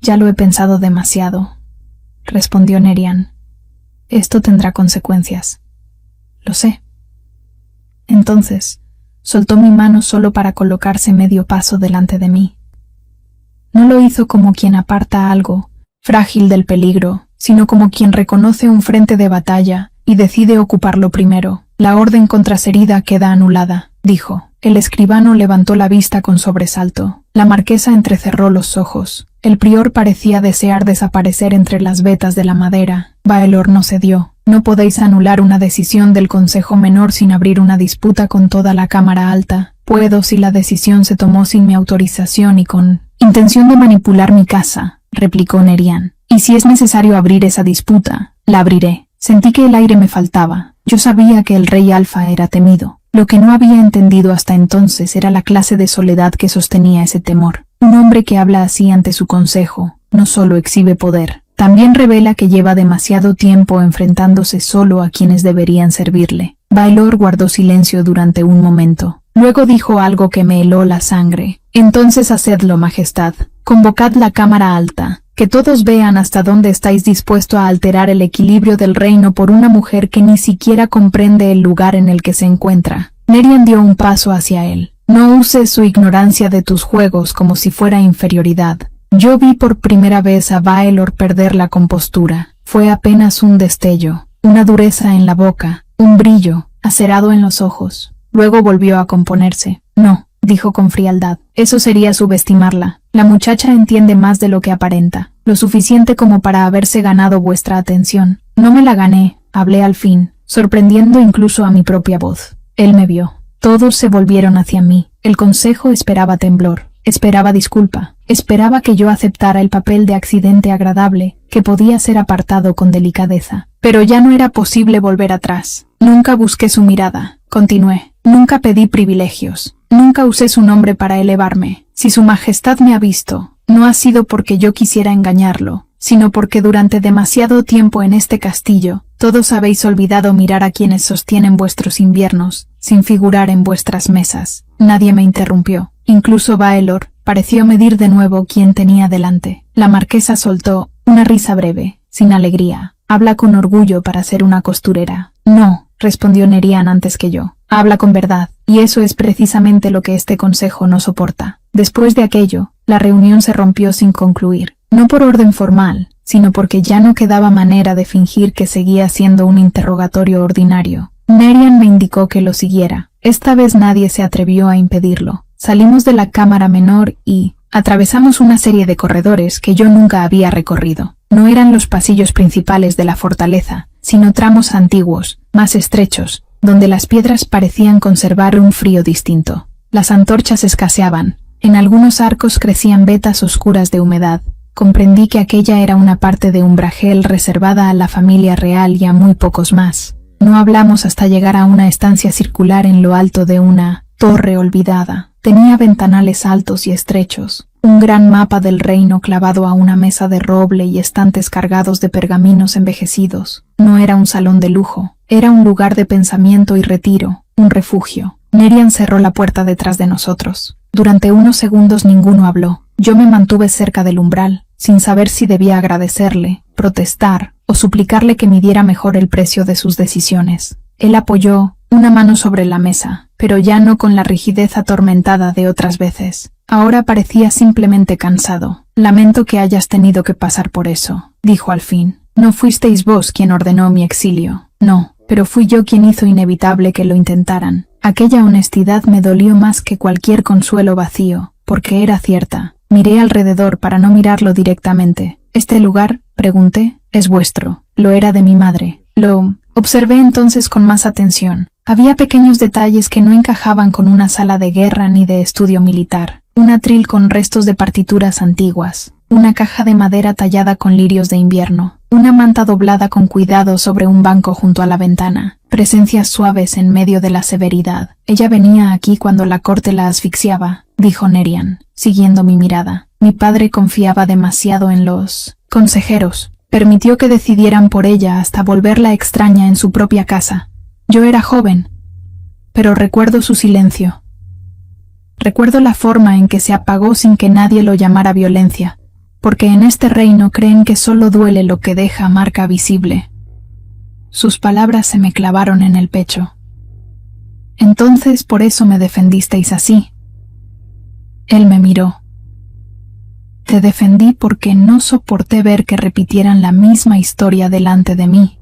Ya lo he pensado demasiado, respondió Nerian. Esto tendrá consecuencias. Lo sé. Entonces, soltó mi mano solo para colocarse medio paso delante de mí. No lo hizo como quien aparta algo frágil del peligro, sino como quien reconoce un frente de batalla y decide ocuparlo primero. La orden contra Serida queda anulada, dijo. El escribano levantó la vista con sobresalto. La marquesa entrecerró los ojos. El prior parecía desear desaparecer entre las vetas de la madera. Baelor no cedió. No podéis anular una decisión del Consejo Menor sin abrir una disputa con toda la Cámara Alta. Puedo si la decisión se tomó sin mi autorización y con intención de manipular mi casa, replicó Nerian. Y si es necesario abrir esa disputa, la abriré. Sentí que el aire me faltaba. Yo sabía que el rey Alfa era temido. Lo que no había entendido hasta entonces era la clase de soledad que sostenía ese temor. Un hombre que habla así ante su consejo no solo exhibe poder, también revela que lleva demasiado tiempo enfrentándose solo a quienes deberían servirle. Baelor guardó silencio durante un momento. Luego dijo algo que me heló la sangre. Entonces hacedlo, Majestad. Convocad la cámara alta. Que todos vean hasta dónde estáis dispuesto a alterar el equilibrio del reino por una mujer que ni siquiera comprende el lugar en el que se encuentra. Nerian dio un paso hacia él. No uses su ignorancia de tus juegos como si fuera inferioridad. Yo vi por primera vez a Baelor perder la compostura. Fue apenas un destello, una dureza en la boca, un brillo acerado en los ojos. Luego volvió a componerse. No, dijo con frialdad. Eso sería subestimarla. La muchacha entiende más de lo que aparenta, lo suficiente como para haberse ganado vuestra atención. No me la gané, hablé al fin, sorprendiendo incluso a mi propia voz. Él me vio. Todos se volvieron hacia mí. El consejo esperaba temblor, esperaba disculpa, esperaba que yo aceptara el papel de accidente agradable, que podía ser apartado con delicadeza. Pero ya no era posible volver atrás. Nunca busqué su mirada, continué. Nunca pedí privilegios. Nunca usé su nombre para elevarme. Si su majestad me ha visto, no ha sido porque yo quisiera engañarlo, sino porque durante demasiado tiempo en este castillo, todos habéis olvidado mirar a quienes sostienen vuestros inviernos, sin figurar en vuestras mesas. Nadie me interrumpió. Incluso Baelor pareció medir de nuevo quién tenía delante. La marquesa soltó una risa breve, sin alegría. Habla con orgullo para ser una costurera. No, respondió Nerian antes que yo. Habla con verdad, y eso es precisamente lo que este consejo no soporta. Después de aquello, la reunión se rompió sin concluir. No por orden formal, sino porque ya no quedaba manera de fingir que seguía siendo un interrogatorio ordinario. Nerian me indicó que lo siguiera. Esta vez nadie se atrevió a impedirlo. Salimos de la cámara menor y atravesamos una serie de corredores que yo nunca había recorrido. No eran los pasillos principales de la fortaleza, sino tramos antiguos, más estrechos, donde las piedras parecían conservar un frío distinto. Las antorchas escaseaban. En algunos arcos crecían vetas oscuras de humedad. Comprendí que aquella era una parte de umbrajel reservada a la familia real y a muy pocos más. No hablamos hasta llegar a una estancia circular en lo alto de una torre olvidada. Tenía ventanales altos y estrechos, un gran mapa del reino clavado a una mesa de roble y estantes cargados de pergaminos envejecidos. No era un salón de lujo, era un lugar de pensamiento y retiro, un refugio. Nerian cerró la puerta detrás de nosotros. Durante unos segundos ninguno habló. Yo me mantuve cerca del umbral, sin saber si debía agradecerle, protestar o suplicarle que midiera mejor el precio de sus decisiones. Él apoyó una mano sobre la mesa, pero ya no con la rigidez atormentada de otras veces. Ahora parecía simplemente cansado. Lamento que hayas tenido que pasar por eso, dijo al fin. No fuisteis vos quien ordenó mi exilio. No, pero fui yo quien hizo inevitable que lo intentaran. Aquella honestidad me dolió más que cualquier consuelo vacío, porque era cierta. Miré alrededor para no mirarlo directamente. ¿Este lugar, pregunté, es vuestro? Lo era de mi madre. Lo observé entonces con más atención. Había pequeños detalles que no encajaban con una sala de guerra ni de estudio militar. Un atril con restos de partituras antiguas. Una caja de madera tallada con lirios de invierno. Una manta doblada con cuidado sobre un banco junto a la ventana. Presencias suaves en medio de la severidad. Ella venía aquí cuando la corte la asfixiaba, dijo Nerian, siguiendo mi mirada. Mi padre confiaba demasiado en los consejeros. Permitió que decidieran por ella hasta volverla extraña en su propia casa. Yo era joven, pero recuerdo su silencio. Recuerdo la forma en que se apagó sin que nadie lo llamara violencia, porque en este reino creen que solo duele lo que deja marca visible. Sus palabras se me clavaron en el pecho. Entonces por eso me defendisteis así. Él me miró. Te defendí porque no soporté ver que repitieran la misma historia delante de mí.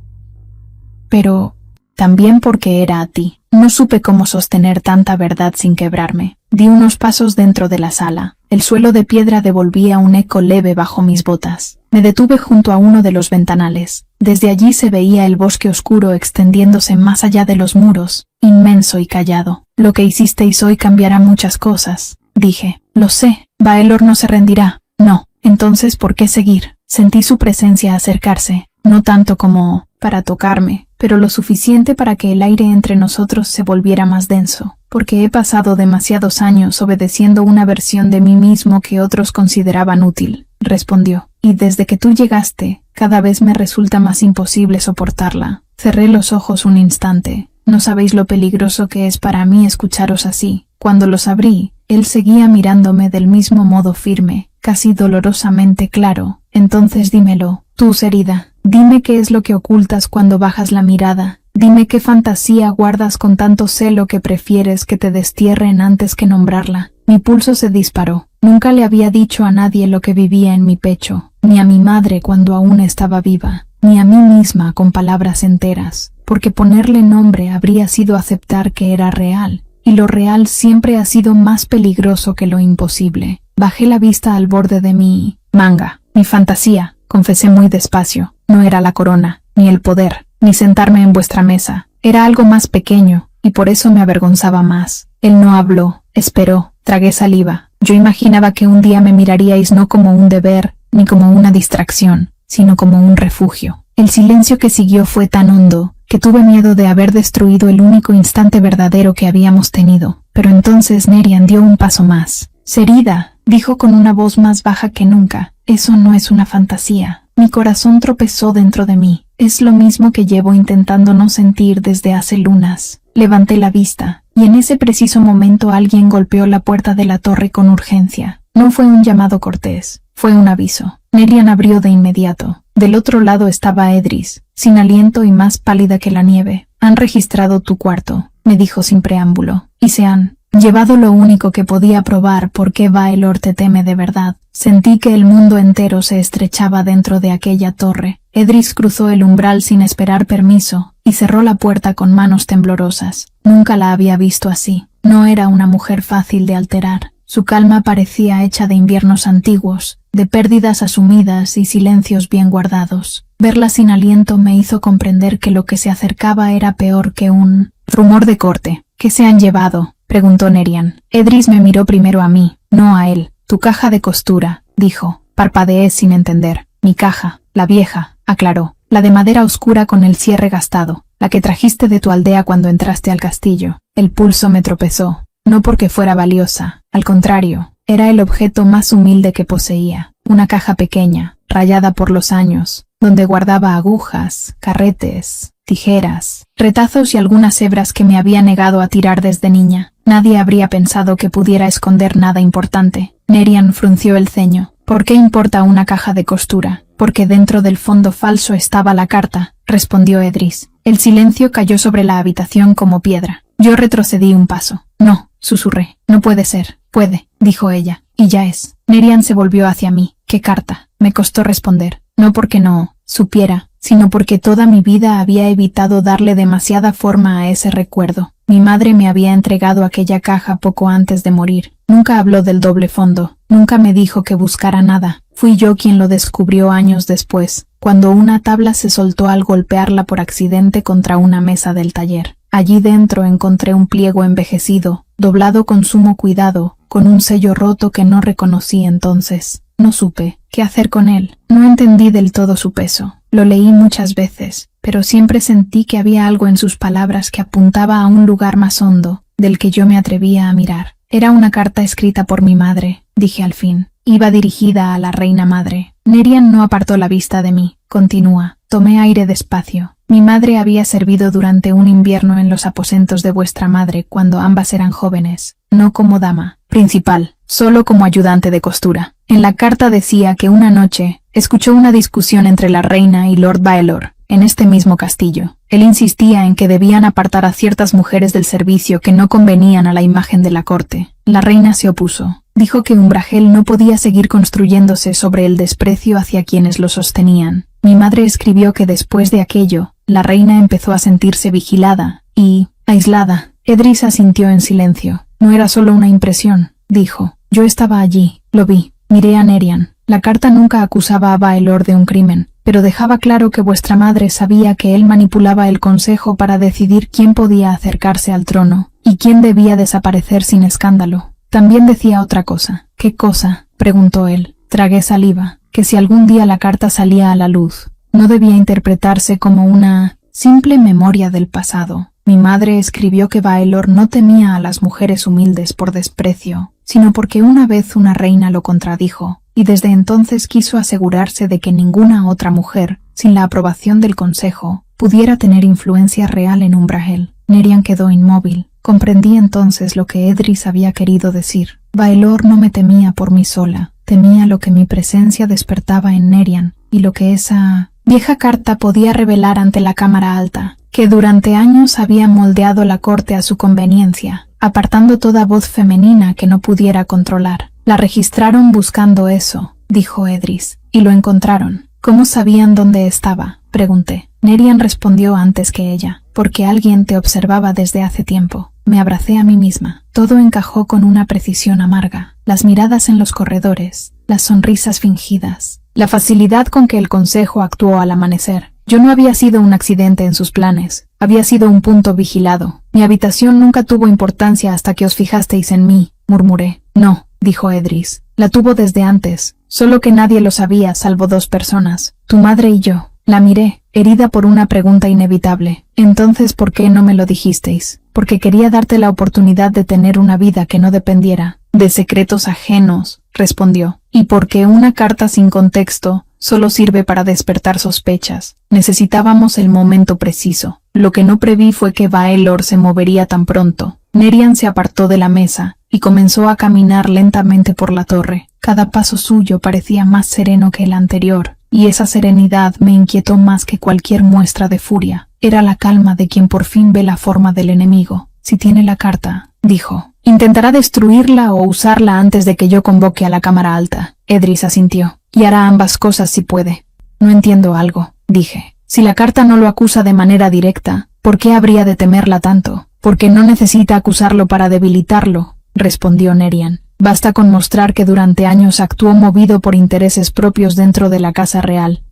Pero también porque era a ti. No supe cómo sostener tanta verdad sin quebrarme. Di unos pasos dentro de la sala. El suelo de piedra devolvía un eco leve bajo mis botas. Me detuve junto a uno de los ventanales. Desde allí se veía el bosque oscuro extendiéndose más allá de los muros, inmenso y callado. Lo que hicisteis hoy cambiará muchas cosas, dije. Lo sé, Baelor no se rendirá. No, entonces ¿por qué seguir? Sentí su presencia acercarse, no tanto como para tocarme, pero lo suficiente para que el aire entre nosotros se volviera más denso, porque he pasado demasiados años obedeciendo una versión de mí mismo que otros consideraban útil, respondió, y desde que tú llegaste, cada vez me resulta más imposible soportarla. Cerré los ojos un instante. No sabéis lo peligroso que es para mí escucharos así. Cuando los abrí, él seguía mirándome del mismo modo firme, casi dolorosamente claro. Entonces dímelo, tú, Serida, dime qué es lo que ocultas cuando bajas la mirada. Dime qué fantasía guardas con tanto celo que prefieres que te destierren antes que nombrarla. Mi pulso se disparó. Nunca le había dicho a nadie lo que vivía en mi pecho, ni a mi madre cuando aún estaba viva, ni a mí misma con palabras enteras, porque ponerle nombre habría sido aceptar que era real, y lo real siempre ha sido más peligroso que lo imposible. Bajé la vista al borde de mi manga. Mi fantasía, confesé muy despacio, no era la corona, ni el poder, ni sentarme en vuestra mesa. Era algo más pequeño, y por eso me avergonzaba más. Él no habló, esperó, tragué saliva. Yo imaginaba que un día me miraríais no como un deber, ni como una distracción, sino como un refugio. El silencio que siguió fue tan hondo, que tuve miedo de haber destruido el único instante verdadero que habíamos tenido. Pero entonces Nerian dio un paso más. Serida, dijo con una voz más baja que nunca, eso no es una fantasía. Mi corazón tropezó dentro de mí. Es lo mismo que llevo intentando no sentir desde hace lunas. Levanté la vista, y en ese preciso momento alguien golpeó la puerta de la torre con urgencia. No fue un llamado cortés, fue un aviso. Nerian abrió de inmediato. Del otro lado estaba Edris, sin aliento y más pálida que la nieve. Han registrado tu cuarto, me dijo sin preámbulo, y se han llevado lo único que podía probar por qué Baelor te teme de verdad. Sentí que el mundo entero se estrechaba dentro de aquella torre. Edris cruzó el umbral sin esperar permiso, y cerró la puerta con manos temblorosas. Nunca la había visto así. No era una mujer fácil de alterar. Su calma parecía hecha de inviernos antiguos, de pérdidas asumidas y silencios bien guardados. Verla sin aliento me hizo comprender que lo que se acercaba era peor que un rumor de corte. ¿Qué se han llevado?, preguntó Nerian. Edris me miró primero a mí, no a él. Tu caja de costura, dijo. Parpadeé sin entender. Mi caja, la vieja, aclaró. La de madera oscura con el cierre gastado, la que trajiste de tu aldea cuando entraste al castillo. El pulso me tropezó. No porque fuera valiosa, al contrario, era el objeto más humilde que poseía. Una caja pequeña, rayada por los años, donde guardaba agujas, carretes, tijeras, retazos y algunas hebras que me había negado a tirar desde niña. Nadie habría pensado que pudiera esconder nada importante. Nerian frunció el ceño. ¿Por qué importa una caja de costura? Porque dentro del fondo falso estaba la carta, respondió Edris. El silencio cayó sobre la habitación como piedra. Yo retrocedí un paso. No, susurré. No puede ser. Puede, dijo ella. Y ya es. Nerian se volvió hacia mí. ¿Qué carta? Me costó responder. No porque no supiera, sino porque toda mi vida había evitado darle demasiada forma a ese recuerdo. Mi madre me había entregado aquella caja poco antes de morir. Nunca habló del doble fondo. Nunca me dijo que buscara nada. Fui yo quien lo descubrió años después, cuando una tabla se soltó al golpearla por accidente contra una mesa del taller. Allí dentro encontré un pliego envejecido, doblado con sumo cuidado, con un sello roto que no reconocí entonces. No supe qué hacer con él. No entendí del todo su peso. Lo leí muchas veces, pero siempre sentí que había algo en sus palabras que apuntaba a un lugar más hondo, del que yo me atrevía a mirar. Era una carta escrita por mi madre, dije al fin. Iba dirigida a la reina madre. Nerian no apartó la vista de mí. Continúa. Tomé aire despacio. Mi madre había servido durante un invierno en los aposentos de vuestra madre cuando ambas eran jóvenes, no como dama principal, solo como ayudante de costura. En la carta decía que una noche escuchó una discusión entre la reina y Lord Baelor, en este mismo castillo. Él insistía en que debían apartar a ciertas mujeres del servicio que no convenían a la imagen de la corte. La reina se opuso. Dijo que Umbragel no podía seguir construyéndose sobre el desprecio hacia quienes lo sostenían. Mi madre escribió que después de aquello, la reina empezó a sentirse vigilada y aislada. Edris asintió en silencio. No era solo una impresión, dijo. Yo estaba allí, lo vi. Miré a Nerian. La carta nunca acusaba a Baelor de un crimen, pero dejaba claro que vuestra madre sabía que él manipulaba el consejo para decidir quién podía acercarse al trono y quién debía desaparecer sin escándalo. También decía otra cosa. ¿Qué cosa?, preguntó él. Tragué saliva. Que si algún día la carta salía a la luz, no debía interpretarse como una simple memoria del pasado. Mi madre escribió que Baelor no temía a las mujeres humildes por desprecio, sino porque una vez una reina lo contradijo, y desde entonces quiso asegurarse de que ninguna otra mujer, sin la aprobación del consejo, pudiera tener influencia real en Umbrael. Nerian quedó inmóvil. Comprendí entonces lo que Edris había querido decir. Baelor no me temía por mí sola, temía lo que mi presencia despertaba en Nerian, y lo que esa vieja carta podía revelar ante la Cámara Alta, que durante años había moldeado la corte a su conveniencia, apartando toda voz femenina que no pudiera controlar. La registraron buscando eso, dijo Edris, y lo encontraron. ¿Cómo sabían dónde estaba?, pregunté. Nerian respondió antes que ella, porque alguien te observaba desde hace tiempo. Me abracé a mí misma. Todo encajó con una precisión amarga. Las miradas en los corredores, las sonrisas fingidas, la facilidad con que el consejo actuó al amanecer. Yo no había sido un accidente en sus planes, había sido un punto vigilado. Mi habitación nunca tuvo importancia hasta que os fijasteis en mí, murmuré. No, dijo Edris, la tuvo desde antes, solo que nadie lo sabía salvo 2 personas, tu madre y yo. La miré, herida por una pregunta inevitable. Entonces, ¿por qué no me lo dijisteis? Porque quería darte la oportunidad de tener una vida que no dependiera de secretos ajenos, respondió. Y porque una carta sin contexto solo sirve para despertar sospechas. Necesitábamos el momento preciso. Lo que no preví fue que Baelor se movería tan pronto. Nerian se apartó de la mesa y comenzó a caminar lentamente por la torre. Cada paso suyo parecía más sereno que el anterior, y esa serenidad me inquietó más que cualquier muestra de furia. Era la calma de quien por fin ve la forma del enemigo. Si tiene la carta, dijo, intentará destruirla o usarla antes de que yo convoque a la Cámara Alta. Edris asintió, y hará ambas cosas si puede. No entiendo algo, dije. Si la carta no lo acusa de manera directa, ¿por qué habría de temerla tanto? Porque no necesita acusarlo para debilitarlo, respondió Nerian. Basta con mostrar que durante años actuó movido por intereses propios dentro de la Casa Real.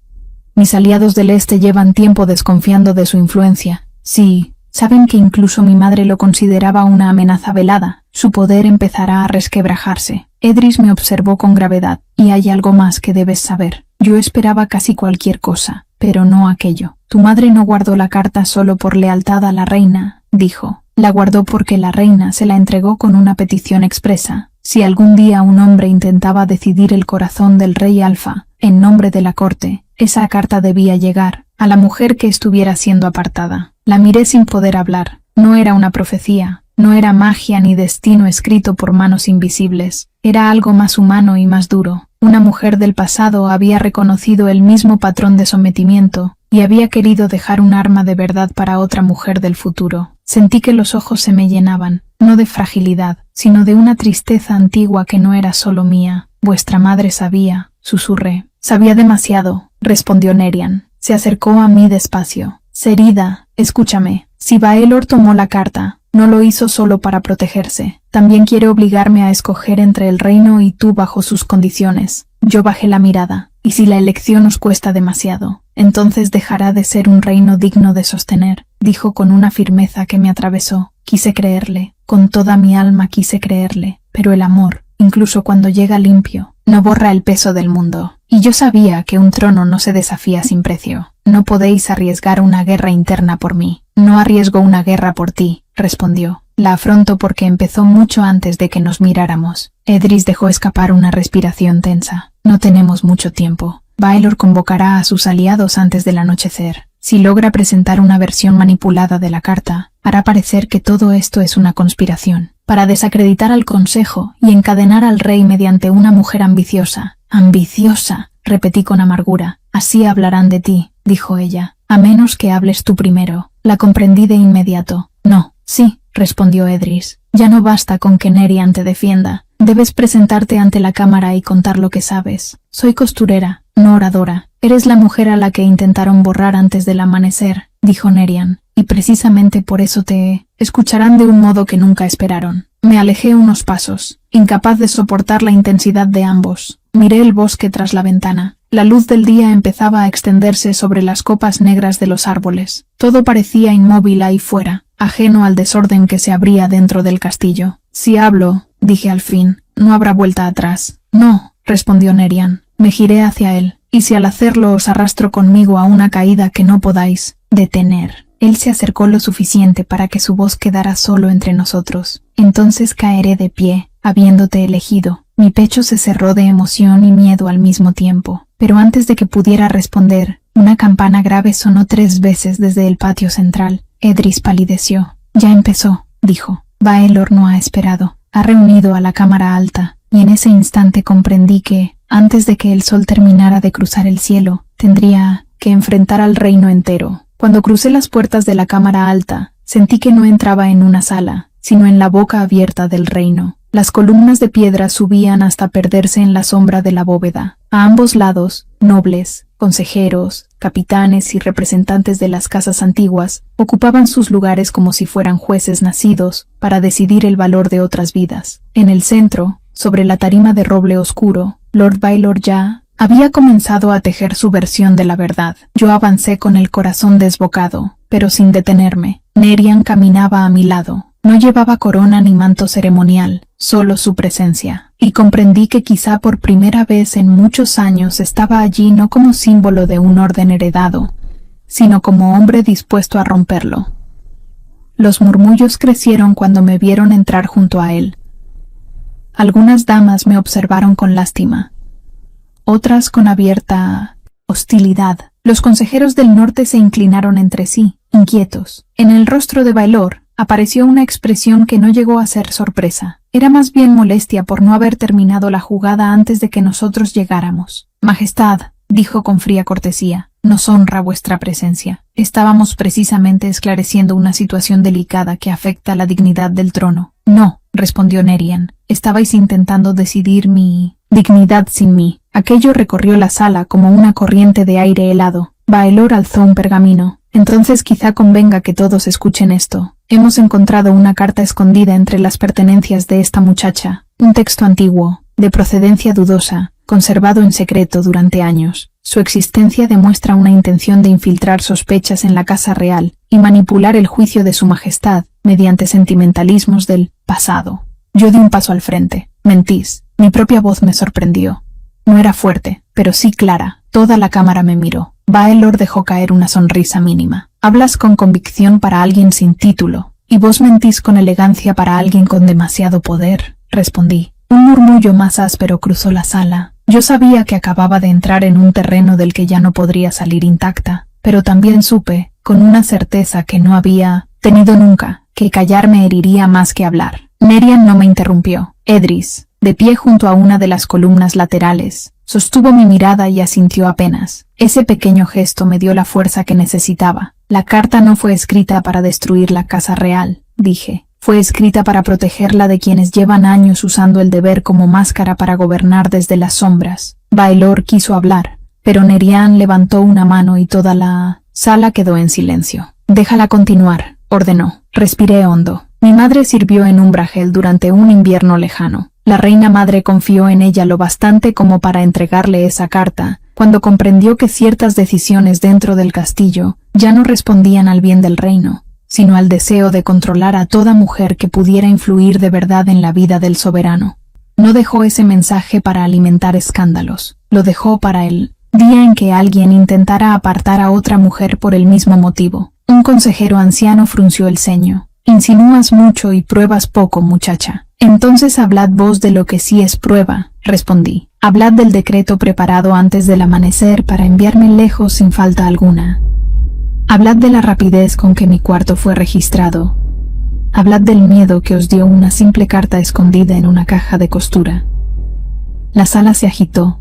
Mis aliados del Este llevan tiempo desconfiando de su influencia. Sí, saben que incluso mi madre lo consideraba una amenaza velada. Su poder empezará a resquebrajarse. Edris me observó con gravedad. Y hay algo más que debes saber. Yo esperaba casi cualquier cosa, pero no aquello. Tu madre no guardó la carta solo por lealtad a la reina, dijo. La guardó porque la reina se la entregó con una petición expresa. Si algún día un hombre intentaba decidir el corazón del rey Alfa, en nombre de la corte, esa carta debía llegar a la mujer que estuviera siendo apartada. La miré sin poder hablar. No era una profecía, no era magia ni destino escrito por manos invisibles. Era algo más humano y más duro. Una mujer del pasado había reconocido el mismo patrón de sometimiento y había querido dejar un arma de verdad para otra mujer del futuro. Sentí que los ojos se me llenaban, no de fragilidad, sino de una tristeza antigua que no era solo mía. Vuestra madre sabía, susurré. Sabía demasiado, respondió Nerian. Se acercó a mí despacio. Serida, escúchame. Si Baelor tomó la carta, no lo hizo solo para protegerse. También quiere obligarme a escoger entre el reino y tú bajo sus condiciones. Yo bajé la mirada. Y si la elección os cuesta demasiado, entonces dejará de ser un reino digno de sostener, dijo con una firmeza que me atravesó. Quise creerle, con toda mi alma quise creerle, pero el amor, incluso cuando llega limpio, no borra el peso del mundo. Y yo sabía que un trono no se desafía sin precio. No podéis arriesgar una guerra interna por mí. No arriesgo una guerra por ti, respondió. La afronto porque empezó mucho antes de que nos miráramos. Edris dejó escapar una respiración tensa. No tenemos mucho tiempo. Baelor convocará a sus aliados antes del anochecer. Si logra presentar una versión manipulada de la carta, hará parecer que todo esto es una conspiración, para desacreditar al consejo y encadenar al rey mediante una mujer ambiciosa. Ambiciosa, repetí con amargura. Así hablarán de ti, dijo ella, a menos que hables tú primero. La comprendí de inmediato. No, sí, respondió Edris. Ya no basta con que Nerian te defienda. Debes presentarte ante la cámara y contar lo que sabes. Soy costurera, no oradora. Eres la mujer a la que intentaron borrar antes del amanecer, dijo Nerian, y precisamente por eso te escucharán de un modo que nunca esperaron. Me alejé unos pasos, incapaz de soportar la intensidad de ambos. Miré el bosque tras la ventana. La luz del día empezaba a extenderse sobre las copas negras de los árboles. Todo parecía inmóvil ahí fuera, ajeno al desorden que se abría dentro del castillo. Si hablo, dije al fin, no habrá vuelta atrás. No, respondió Nerian. Me giré hacia él, y si al hacerlo os arrastro conmigo a una caída que no podáis detener. Él se acercó lo suficiente para que su voz quedara solo entre nosotros. Entonces caeré de pie, habiéndote elegido. Mi pecho se cerró de emoción y miedo al mismo tiempo, pero antes de que pudiera responder, una campana grave sonó 3 veces desde el patio central. Edris palideció. Ya empezó, dijo. Baelor no ha esperado. Ha reunido a la cámara alta, y en ese instante comprendí que, antes de que el sol terminara de cruzar el cielo, tendría que enfrentar al reino entero. Cuando crucé las puertas de la cámara alta, sentí que no entraba en una sala, sino en la boca abierta del reino. Las columnas de piedra subían hasta perderse en la sombra de la bóveda. A ambos lados, nobles, consejeros, capitanes y representantes de las casas antiguas ocupaban sus lugares como si fueran jueces nacidos para decidir el valor de otras vidas. En el centro, sobre la tarima de roble oscuro, Lord Baelor ya había comenzado a tejer su versión de la verdad. Yo avancé con el corazón desbocado, pero sin detenerme. Nerian caminaba a mi lado. No llevaba corona ni manto ceremonial, solo su presencia, y comprendí que quizá por primera vez en muchos años estaba allí no como símbolo de un orden heredado, sino como hombre dispuesto a romperlo. Los murmullos crecieron cuando me vieron entrar junto a él. Algunas damas me observaron con lástima, otras con abierta hostilidad. Los consejeros del norte se inclinaron entre sí, inquietos. En el rostro de Baelor apareció una expresión que no llegó a ser sorpresa. Era más bien molestia por no haber terminado la jugada antes de que nosotros llegáramos. Majestad, dijo con fría cortesía, nos honra vuestra presencia. Estábamos precisamente esclareciendo una situación delicada que afecta la dignidad del trono. No, respondió Nerian, estabais intentando decidir mi dignidad sin mí. Aquello recorrió la sala como una corriente de aire helado. Baelor alzó un pergamino. Entonces quizá convenga que todos escuchen esto. Hemos encontrado una carta escondida entre las pertenencias de esta muchacha, un texto antiguo, de procedencia dudosa, conservado en secreto durante años. Su existencia demuestra una intención de infiltrar sospechas en la casa real y manipular el juicio de su majestad mediante sentimentalismos del pasado. Yo di un paso al frente. Mentís. Mi propia voz me sorprendió. No era fuerte, pero sí clara. Toda la cámara me miró. Baelor dejó caer una sonrisa mínima. Hablas con convicción para alguien sin título, y vos mentís con elegancia para alguien con demasiado poder, respondí. Un murmullo más áspero cruzó la sala. Yo sabía que acababa de entrar en un terreno del que ya no podría salir intacta, pero también supe, con una certeza que no había tenido nunca, que callar me heriría más que hablar. Nerian no me interrumpió. Edris, de pie junto a una de las columnas laterales, sostuvo mi mirada y asintió apenas. Ese pequeño gesto me dio la fuerza que necesitaba. La carta no fue escrita para destruir la casa real, dije. Fue escrita para protegerla de quienes llevan años usando el deber como máscara para gobernar desde las sombras. Baelor quiso hablar, pero Nerian levantó una mano y toda la sala quedó en silencio. Déjala continuar, ordenó. Respiré hondo. Mi madre sirvió en Umbrahel durante un invierno lejano. La reina madre confió en ella lo bastante como para entregarle esa carta, cuando comprendió que ciertas decisiones dentro del castillo ya no respondían al bien del reino, sino al deseo de controlar a toda mujer que pudiera influir de verdad en la vida del soberano. No dejó ese mensaje para alimentar escándalos, lo dejó para el día en que alguien intentara apartar a otra mujer por el mismo motivo. Un consejero anciano frunció el ceño. Insinúas mucho y pruebas poco, muchacha. Entonces hablad vos de lo que sí es prueba, respondí. Hablad del decreto preparado antes del amanecer para enviarme lejos sin falta alguna. Hablad de la rapidez con que mi cuarto fue registrado. Hablad del miedo que os dio una simple carta escondida en una caja de costura. La sala se agitó.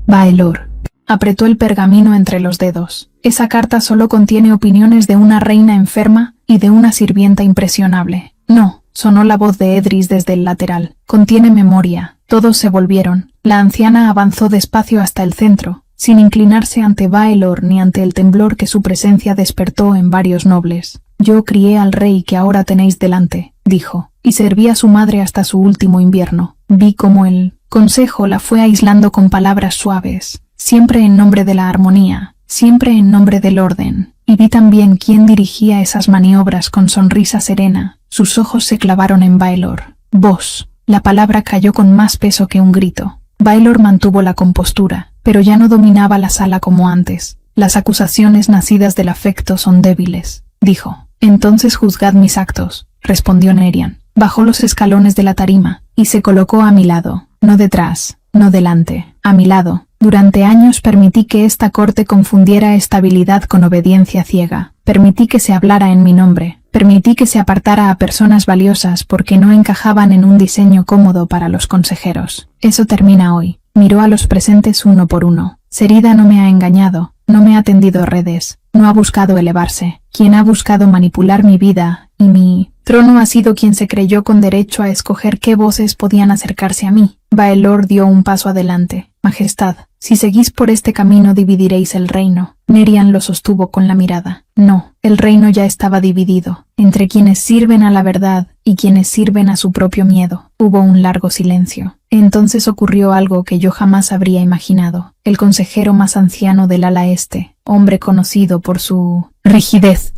Baelor apretó el pergamino entre los dedos. Esa carta solo contiene opiniones de una reina enferma y de una sirvienta impresionable. No, sonó la voz de Edris desde el lateral. Contiene memoria. Todos se volvieron. La anciana avanzó despacio hasta el centro, sin inclinarse ante Baelor ni ante el temblor que su presencia despertó en varios nobles. Yo crié al rey que ahora tenéis delante, dijo, y serví a su madre hasta su último invierno. Vi cómo el consejo la fue aislando con palabras suaves, siempre en nombre de la armonía, siempre en nombre del orden, y vi también quién dirigía esas maniobras con sonrisa serena. Sus ojos se clavaron en Baelor. Vos. La palabra cayó con más peso que un grito. Baylor mantuvo la compostura, pero ya no dominaba la sala como antes. Las acusaciones nacidas del afecto son débiles, dijo. Entonces juzgad mis actos, respondió Nerian. Bajó los escalones de la tarima y se colocó a mi lado, no detrás, no delante, a mi lado. Durante años permití que esta corte confundiera estabilidad con obediencia ciega. Permití que se hablara en mi nombre. Permití que se apartara a personas valiosas porque no encajaban en un diseño cómodo para los consejeros. Eso termina hoy. Miró a los presentes uno por uno. Serida no me ha engañado, no me ha tendido redes, no ha buscado elevarse. Quien ha buscado manipular mi vida y mi trono ha sido quien se creyó con derecho a escoger qué voces podían acercarse a mí. Baelor dio un paso adelante. Majestad, si seguís por este camino dividiréis el reino. Nerian lo sostuvo con la mirada. No, el reino ya estaba dividido, entre quienes sirven a la verdad y quienes sirven a su propio miedo. Hubo un largo silencio. Entonces ocurrió algo que yo jamás habría imaginado. El consejero más anciano del ala este, hombre conocido por su rigidez,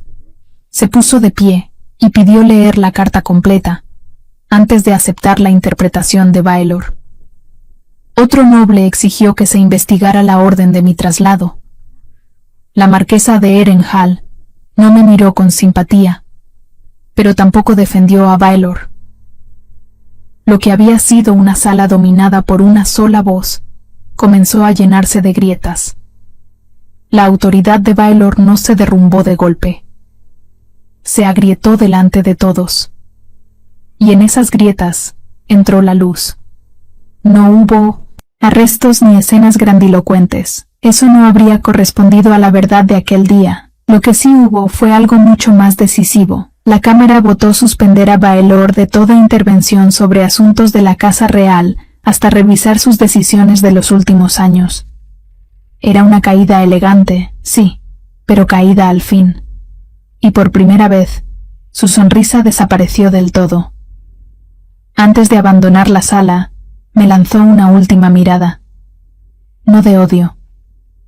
se puso de pie y pidió leer la carta completa, antes de aceptar la interpretación de Baelor. Otro noble exigió que se investigara la orden de mi traslado. La marquesa de Erenhall no me miró con simpatía, pero tampoco defendió a Baelor. Lo que había sido una sala dominada por una sola voz, comenzó a llenarse de grietas. La autoridad de Baelor no se derrumbó de golpe. Se agrietó delante de todos. Y en esas grietas entró la luz. No hubo arrestos ni escenas grandilocuentes. Eso no habría correspondido a la verdad de aquel día. Lo que sí hubo fue algo mucho más decisivo. La Cámara votó suspender a Baelor de toda intervención sobre asuntos de la Casa Real hasta revisar sus decisiones de los últimos años. Era una caída elegante, sí, pero caída al fin. Y por primera vez, su sonrisa desapareció del todo. Antes de abandonar la sala, me lanzó una última mirada. No de odio,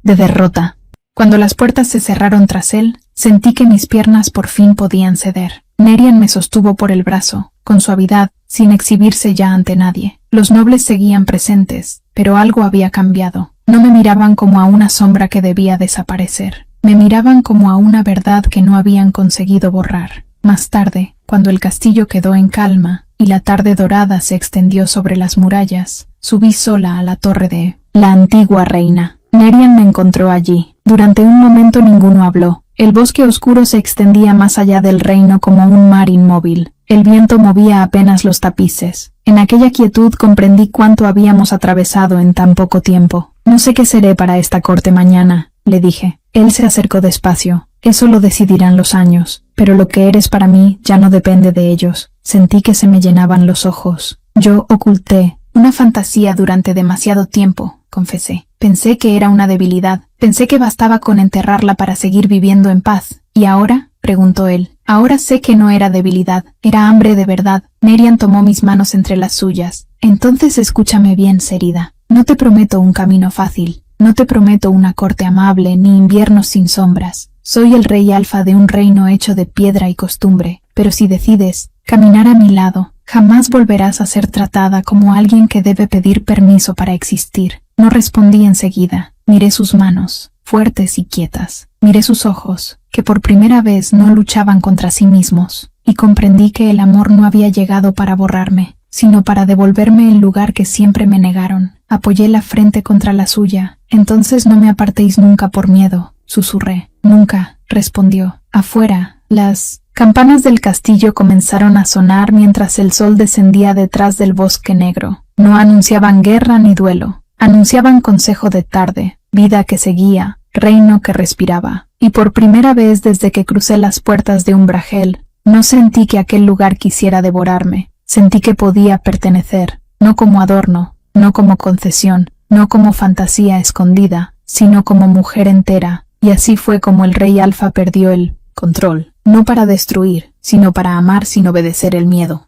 de derrota. Cuando las puertas se cerraron tras él, sentí que mis piernas por fin podían ceder. Nerian me sostuvo por el brazo, con suavidad, sin exhibirse ya ante nadie. Los nobles seguían presentes, pero algo había cambiado. No me miraban como a una sombra que debía desaparecer. Me miraban como a una verdad que no habían conseguido borrar. Más tarde, cuando el castillo quedó en calma y la tarde dorada se extendió sobre las murallas, subí sola a la torre de la antigua reina. Nerian me encontró allí. Durante un momento ninguno habló. El bosque oscuro se extendía más allá del reino como un mar inmóvil. El viento movía apenas los tapices. En aquella quietud comprendí cuánto habíamos atravesado en tan poco tiempo. No sé qué seré para esta corte mañana, le dije. Él se acercó despacio. Eso lo decidirán los años, pero lo que eres para mí ya no depende de ellos. Sentí que se me llenaban los ojos. Yo oculté una fantasía durante demasiado tiempo, confesé. Pensé que era una debilidad. Pensé que bastaba con enterrarla para seguir viviendo en paz. ¿Y ahora?, preguntó él. Ahora sé que no era debilidad, era hambre de verdad. Nerian tomó mis manos entre las suyas. Entonces escúchame bien, Serida. No te prometo un camino fácil. No te prometo una corte amable ni inviernos sin sombras. Soy el rey alfa de un reino hecho de piedra y costumbre. Pero si decides caminar a mi lado, jamás volverás a ser tratada como alguien que debe pedir permiso para existir. No respondí enseguida. Miré sus manos, fuertes y quietas. Miré sus ojos, que por primera vez no luchaban contra sí mismos, y comprendí que el amor no había llegado para borrarme, sino para devolverme el lugar que siempre me negaron. Apoyé la frente contra la suya. Entonces no me apartéis nunca por miedo, susurré. Nunca, respondió. Afuera, las campanas del castillo comenzaron a sonar mientras el sol descendía detrás del bosque negro. No anunciaban guerra ni duelo. Anunciaban consejo de tarde, vida que seguía, reino que respiraba. Y por primera vez desde que crucé las puertas de Umbragel, no sentí que aquel lugar quisiera devorarme. Sentí que podía pertenecer, no como adorno, no como concesión, no como fantasía escondida, sino como mujer entera. Y así fue como el rey alfa perdió el control, no para destruir, sino para amar sin obedecer el miedo.